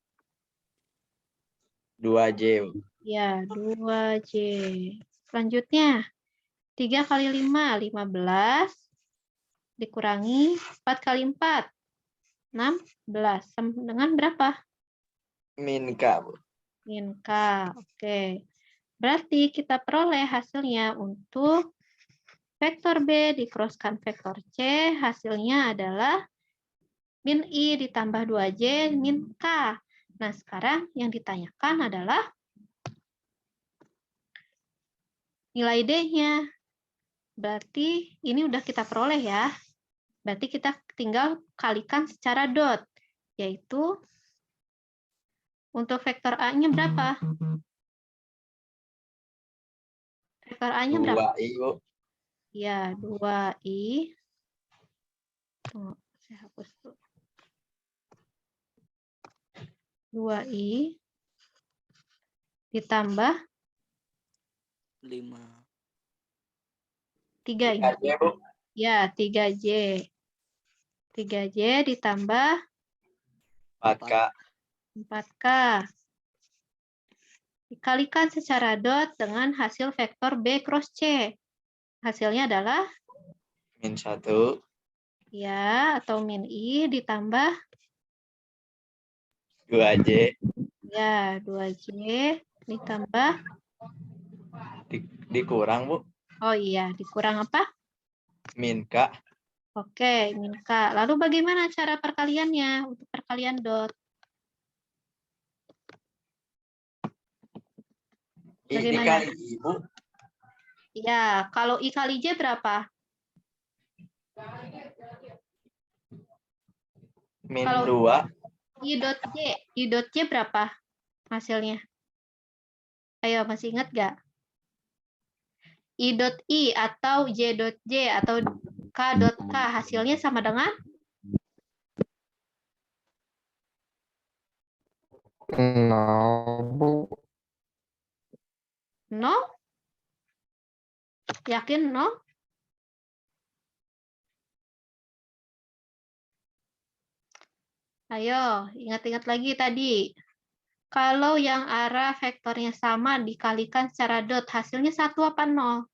2J, Bu. Ya, 2J. Selanjutnya, 3 kali 5, 15. Dikurangi 4 kali 4, 16. Sama dengan berapa? Min K, Bu. Min K. Oke. Berarti kita peroleh hasilnya untuk vektor B dikroskan vektor C. Hasilnya adalah min I ditambah 2J min K. Nah, sekarang yang ditanyakan adalah nilai D-nya. Berarti ini udah kita peroleh ya. Berarti kita tinggal kalikan secara dot. Yaitu untuk vektor A-nya berapa? Vektor A-nya berapa? 2I, Bu. Ya, 2I. Tunggu, saya hapus dulu. 2I ditambah 5. 3 ini. 3J, Bu. Ya, 3J. 3J ditambah 4K. 4K. Dikalikan secara dot dengan hasil vektor B cross C. Hasilnya adalah Min 1. ya atau min I ditambah 2J. ya 2J ditambah Dikurang, Bu. oh iya dikurang apa? Min K. Oke, min K. Lalu bagaimana cara perkaliannya untuk perkalian dot? I Bagaimana? dikali I, Bu. Ya, kalau I kali J berapa? Min Kalau 2. I dot J berapa hasilnya? Ayo, masih ingat nggak? I dot I atau J dot J atau K dot K hasilnya sama dengan 0, Bu. 0? Yakin 0? Ayo, ingat-ingat lagi tadi. Kalau yang arah vektornya sama dikalikan secara dot, hasilnya 1 apa 0?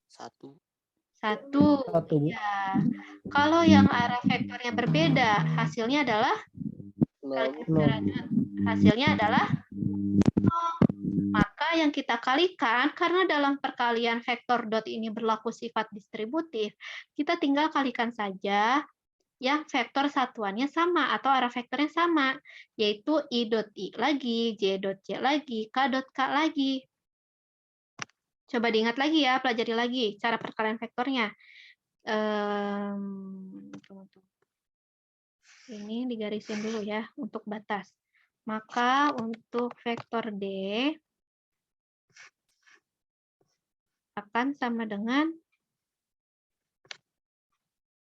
1. 1. Satu, Bu. Ya. Kalau yang arah vektornya berbeda, hasilnya adalah kalikan secara dot. Hasilnya adalah 0. Maka yang kita kalikan, karena dalam perkalian vektor dot ini berlaku sifat distributif, kita tinggal kalikan saja yang vektor satuannya sama atau arah vektornya sama, yaitu I dot I lagi, J dot J lagi, K dot K lagi. Coba diingat lagi ya, pelajari lagi cara perkalian vektornya. Ini digarisin dulu ya untuk batas. Maka untuk vektor D akan sama dengan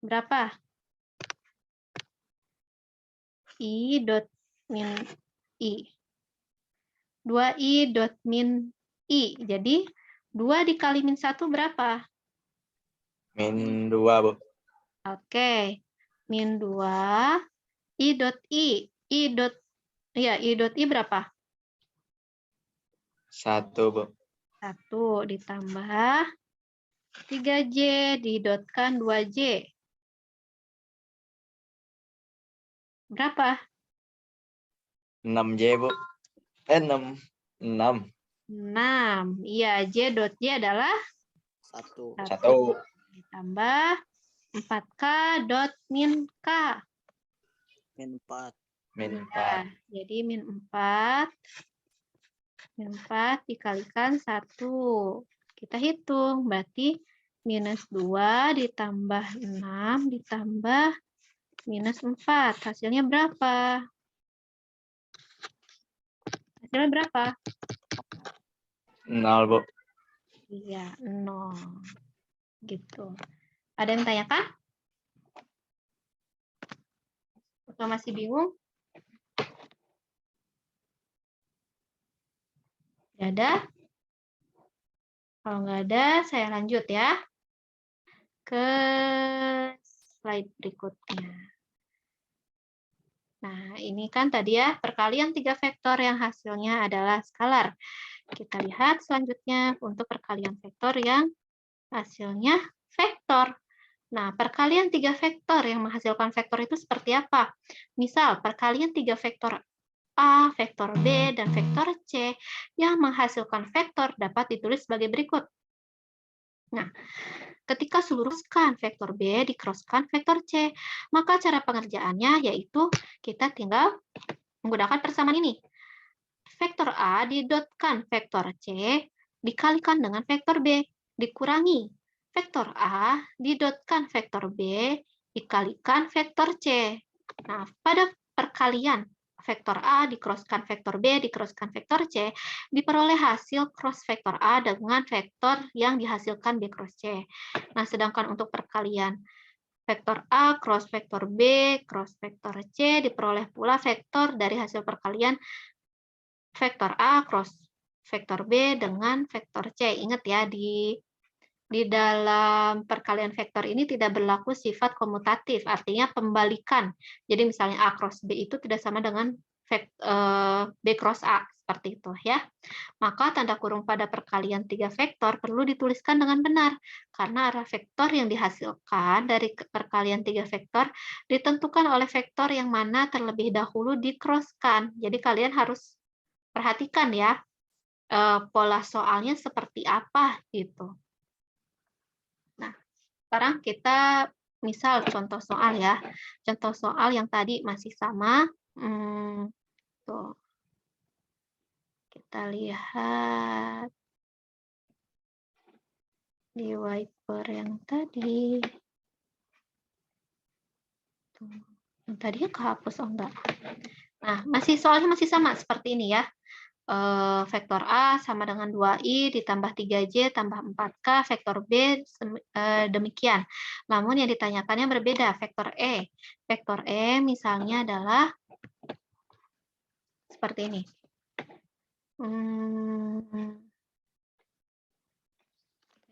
berapa? I dot min I. 2I dot min I. Jadi 2 dikali min 1 berapa? Min 2, Bu. Oke. Min 2. I dot I. I dot I berapa? 1, Bu. 1 ditambah 3J didotkan 2J. Berapa? 6J, Bu. 6. 6. 6. Iya, J dot J adalah 1. 1. ditambah 4K dot min K. Min 4. Min Ya, 4. jadi min 4. Min 4 dikalikan 1. Kita hitung, berarti minus 2 ditambah 6 ditambah minus 4. Hasilnya berapa? Hasilnya berapa? 0, Bu. Iya, 0. Gitu. Ada yang tanyakan? Atau masih bingung? Nggak ada? Kalau nggak ada, saya lanjut ya ke slide berikutnya. Nah, ini kan tadi ya perkalian 3 vektor yang hasilnya adalah skalar. Kita lihat selanjutnya untuk perkalian vektor yang hasilnya vektor. Nah, perkalian 3 vektor yang menghasilkan vektor itu seperti apa? Misal, perkalian 3 vektor A, vektor B, dan vektor C yang menghasilkan vektor dapat ditulis sebagai berikut. Nah, ketika seluruhkan vektor B dikroskan vektor C, maka cara pengerjaannya yaitu kita tinggal menggunakan persamaan ini. Vektor A didotkan vektor C dikalikan dengan vektor B, dikurangi vektor A didotkan vektor B dikalikan vektor C. Nah, pada perkalian vektor A dikroskan vektor B dikroskan vektor C, diperoleh hasil cross vektor A dengan vektor yang dihasilkan B cross C. Nah, sedangkan untuk perkalian vektor A cross vektor B cross vektor C, diperoleh pula vektor dari hasil perkalian vektor A cross vektor B dengan vektor C. Ingat ya, di dalam perkalian vektor ini tidak berlaku sifat komutatif, artinya pembalikan. Jadi misalnya A cross B itu tidak sama dengan B cross A, seperti itu ya. Maka tanda kurung pada perkalian 3 vektor perlu dituliskan dengan benar, karena arah vektor yang dihasilkan dari perkalian 3 vektor ditentukan oleh vektor yang mana terlebih dahulu dikroskan. Jadi kalian harus perhatikan ya, pola soalnya seperti apa gitu. Nah, sekarang kita misal contoh soal ya. Contoh soal yang tadi masih sama. Tuh. Kita lihat di whiteboard yang tadi. Tuh. Yang tadinya kehapus, oh enggak. Nah, soalnya masih sama seperti ini ya. vektor A sama dengan 2i ditambah 3j tambah 4k, vektor B demikian. Namun yang ditanyakannya berbeda, vektor E. Vektor E misalnya adalah seperti ini.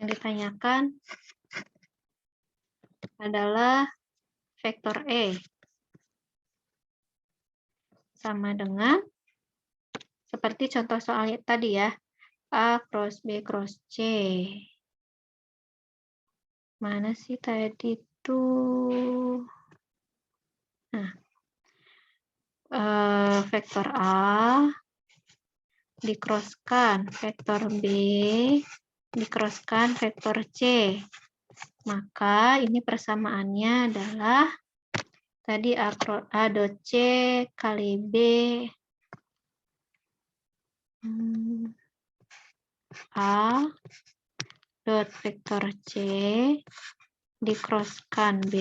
Yang ditanyakan adalah vektor E sama dengan seperti contoh soal tadi ya, A cross B cross C. Mana sih tadi tuh? Nah, vektor A dikroskan vektor B dikroskan vektor C. Maka ini persamaannya adalah tadi A dot C kali B A dot vektor C dikroskan B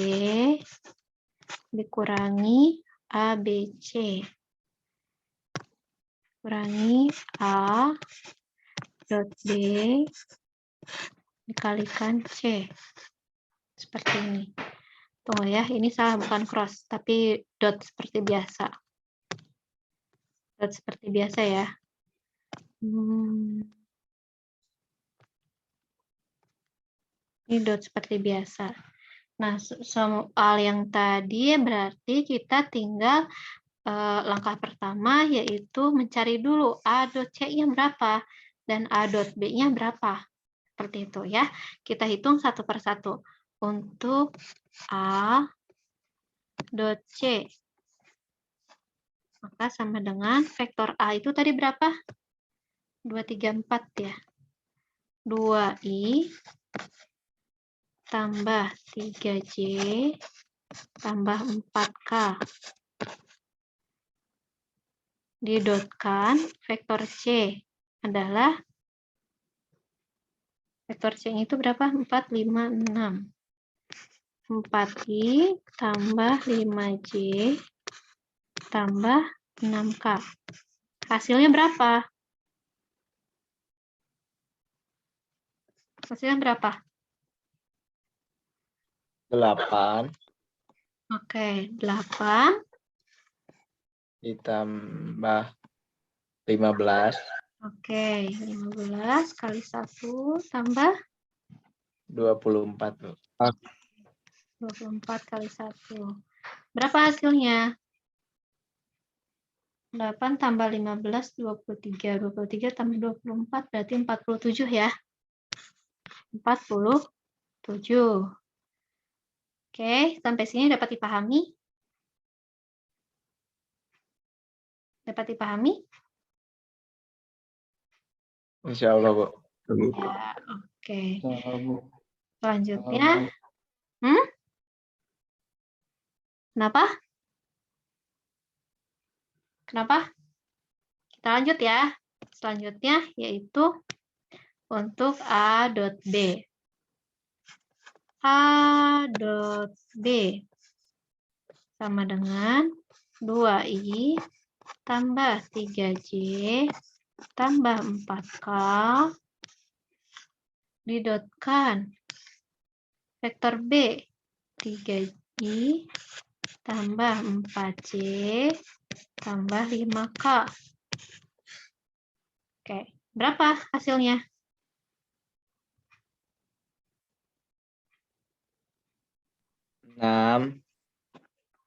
dikurangi ABC kurangi A dot B dikalikan C. Seperti ini. Tunggu ya, ini salah bukan cross, tapi dot seperti biasa. Dot seperti biasa ya. Ini dot seperti biasa. Nah, soal yang tadi berarti kita tinggal langkah pertama yaitu mencari dulu A dot C-nya berapa dan A dot B-nya berapa. Seperti itu ya. Kita hitung satu per satu. Untuk A dot C. Maka sama dengan vektor A itu tadi berapa? 2, 3, 4 ya. 2i tambah 3j tambah 4k. Didotkan vektor C adalah vektor C-nya itu berapa? 4, 5, 6. 4i tambah 5j tambah 6k. Hasilnya berapa? Hasilnya berapa? 8 Oke, 8 ditambah 15 Oke, 15 kali 1 tambah 24. 24 kali 1. Berapa hasilnya? 8 tambah 15, 23. 23 tambah 24 berarti 47 ya. 47. Oke, sampai sini dapat dipahami? Dapat dipahami? Insya Allah, Bu. Ya, oke. Selanjutnya. Kenapa? Kenapa? Kita lanjut ya. Selanjutnya yaitu untuk A dot B. A dot B sama dengan 2i tambah 3j tambah 4k didotkan vektor B 3i tambah 4j tambah 5k. Oke, berapa hasilnya? Ya.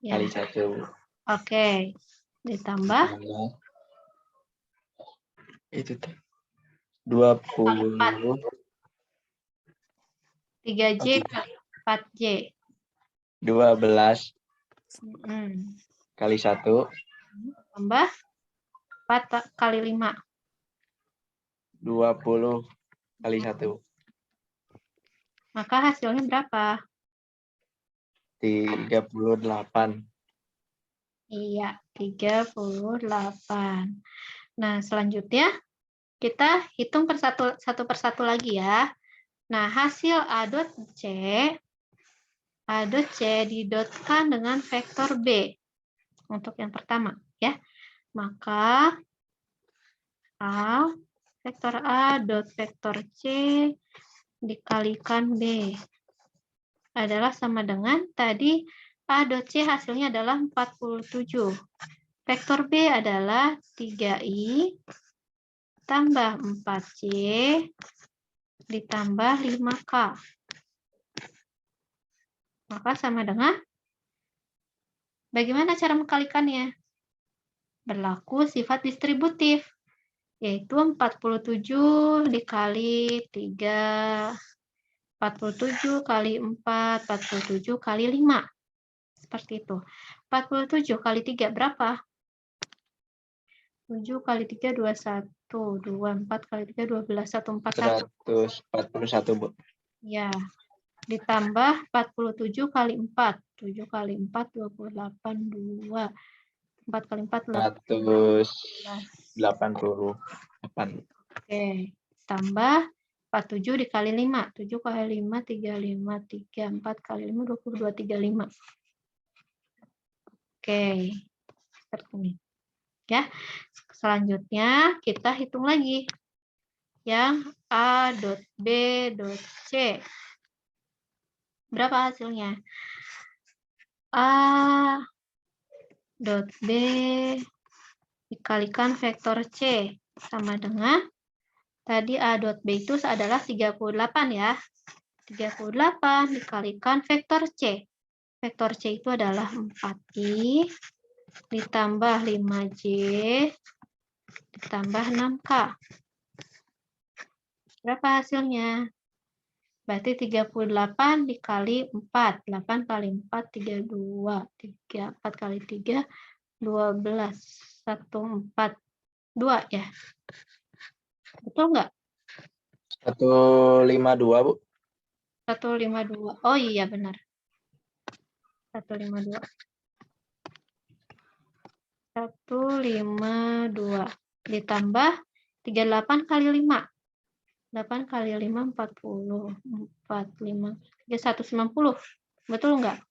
Kali 1. Oke, ditambah Itu tuh 20 3j kali 4j 12 kali 1 tambah 4 kali 5 20 kali 1. maka hasilnya berapa? 38. Iya, 38. Nah, selanjutnya kita hitung satu persatu lagi ya. Nah, hasil A dot C didotkan dengan vektor B. Untuk yang pertama ya. Maka A, vektor A dot vektor C dikalikan B adalah sama dengan tadi A dot C hasilnya adalah 47. Vektor B adalah 3I tambah 4C ditambah 5K. Maka sama dengan, bagaimana cara mengkalikannya? Berlaku sifat distributif, yaitu 47 dikali 3, 47 kali 4, 47 kali 5. Seperti itu. 47 kali 3 berapa? 7 kali 3, 21. 24 kali 3, 12. 141. 141, Bu. Ya. Ditambah 47 kali 4. 7 kali 4, 28. 2. 4 kali 4, 188. Oke. Tambah 47 dikali 5. 7 kali 5, 35. 3, 4 kali 5, 22, 35. Oke. Seperti ini. Ya. Selanjutnya kita hitung lagi. Yang A dot B dot C. Berapa hasilnya? A dot B dikalikan vektor C sama dengan tadi A dot B itu adalah 38 ya. 38 dikalikan vektor C. Vektor C itu adalah 4I ditambah 5J ditambah 6K. Berapa hasilnya? Berarti 38 dikali 4. 8 kali 4, 32. 4 kali 3, 12. 142 ya. Betul nggak? 152, Bu. 152. Oh iya benar. 152. 152. Ditambah 38 kali 5. 8 kali 5, 40. 45. 190. Betul nggak?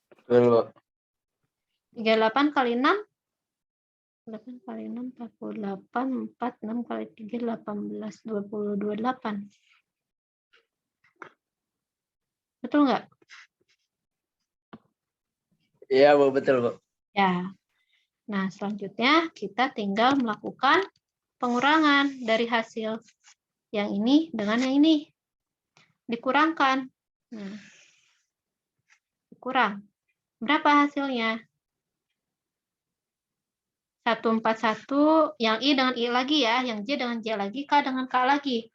Betul, Bu. 38 kali 6. 8 kali 6, 48. 4, 6 kali 3, 18. 20, 28. Betul nggak? Iya, Bu. Betul, Bu. Ya. Nah, selanjutnya kita tinggal melakukan pengurangan dari hasil yang ini dengan yang ini. Dikurangkan. Nah, dikurang. Berapa hasilnya? 141, yang I dengan I lagi ya, yang J dengan J lagi, K dengan K lagi.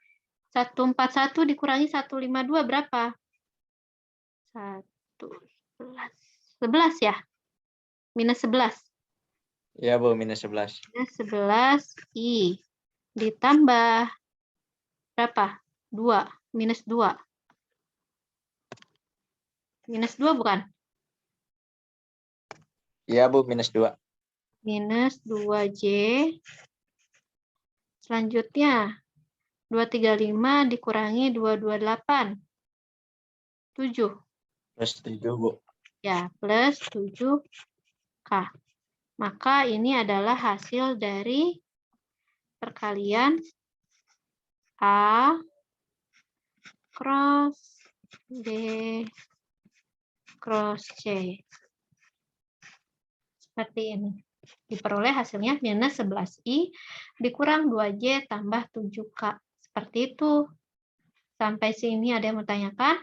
141 dikurangi 152 berapa? 11 ya? Minus 11. Iya, Bu. Minus 11. Minus 11 I. Ditambah berapa? 2. Minus 2. Minus 2 bukan? Iya, Bu. Minus 2. Minus 2J. Selanjutnya, 235 dikurangi 228. 7. Plus 7, Bu. Ya, plus 7K. Maka ini adalah hasil dari perkalian A cross B cross C. Seperti ini. Diperoleh hasilnya minus 11I dikurang 2J tambah 7K. Seperti itu. Sampai sini ada yang mau tanyakan?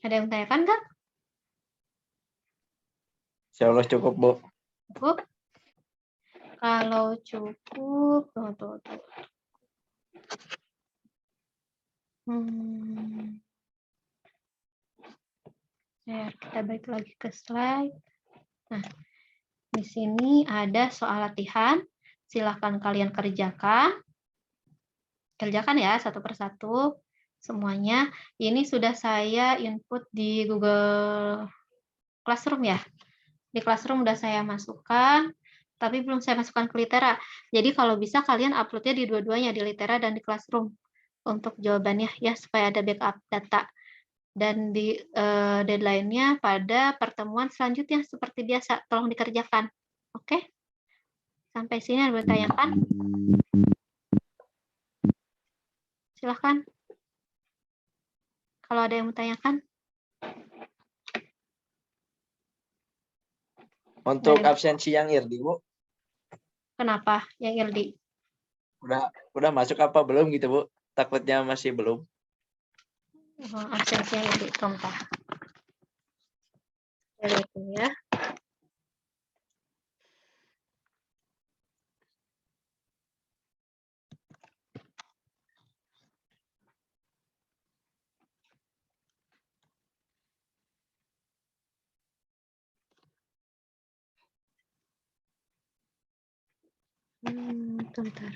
Ada yang tanyakan nggak? Insya Allah cukup, Bu. Cukup? Kalau cukup, tuh. Ya, kita balik lagi ke slide. Nah, di sini ada soal latihan. Silahkan kalian kerjakan. Kerjakan ya, satu persatu. Semuanya. Ini sudah saya input di Google Classroom ya. Di Classroom udah saya masukkan, tapi belum saya masukkan ke Litera. Jadi kalau bisa kalian uploadnya di dua-duanya, di Litera dan di Classroom. Untuk jawabannya ya, supaya ada backup data. Dan deadline-nya pada pertemuan selanjutnya seperti biasa. Tolong dikerjakan. Oke? Sampai sini ada yang bertanyakan? Silahkan. Kalau ada yang bertanyakan. Untuk Dari- absensi yang IRDI, Bu, Kenapa yang IRDI? udah masuk apa belum gitu, Bu? Takutnya masih belum. Absensi yang IRDI. Bentar. Saya lihat dulu ya. Bentar.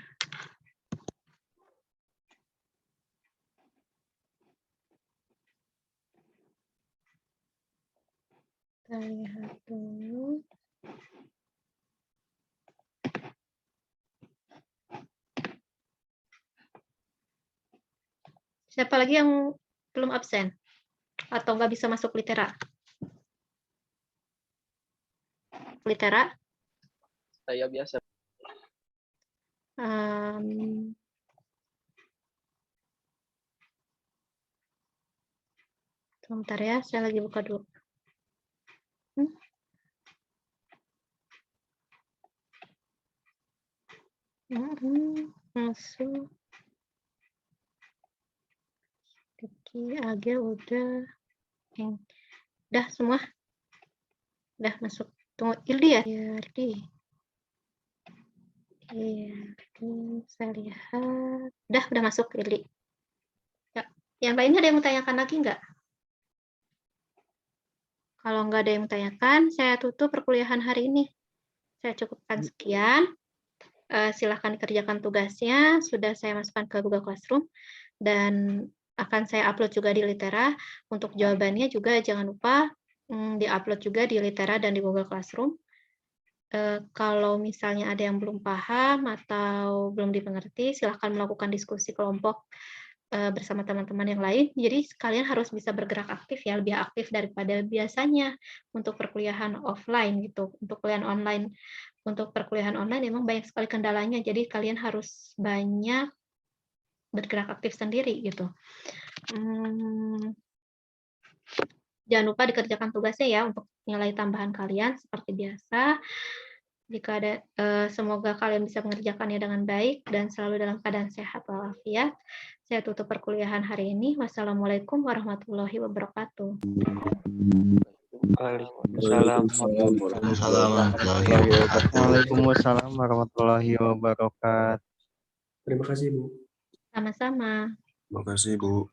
Kita lihat dulu. Siapa lagi yang belum absen? Atau nggak bisa masuk litera? Litera? Saya biasa. Sebentar ya, saya lagi buka dulu. Masuk. Oke, Agil udah. Udah semua? Udah masuk. Tunggu, Ildi ya? Ildi. Saya lihat. Udah masuk Ildi. Ya. Yang lainnya ada yang mau tanyakan lagi nggak? Kalau nggak ada yang mau tanyakan, saya tutup perkuliahan hari ini. Saya cukupkan sekian. Silahkan dikerjakan tugasnya. Sudah saya masukkan ke Google Classroom. Dan akan saya upload juga di Litera. Untuk jawabannya juga jangan lupa di-upload juga di Litera dan di Google Classroom. Kalau misalnya ada yang belum paham atau belum dimengerti, silahkan melakukan diskusi kelompok bersama teman-teman yang lain. Jadi kalian harus bisa bergerak aktif ya, lebih aktif daripada biasanya untuk perkuliahan offline gitu. Untuk perkuliahan online memang banyak sekali kendalanya. Jadi kalian harus banyak bergerak aktif sendiri gitu. Jangan lupa dikerjakan tugasnya ya untuk nilai tambahan kalian seperti biasa. Jika ada, semoga kalian bisa mengerjakannya dengan baik dan selalu dalam keadaan sehat walafiat. Saya tutup perkuliahan hari ini. Wassalamualaikum warahmatullahi wabarakatuh. Waalaikumsalam warahmatullahi wabarakatuh. Terima kasih, Bu. Sama-sama. Terima kasih, Bu.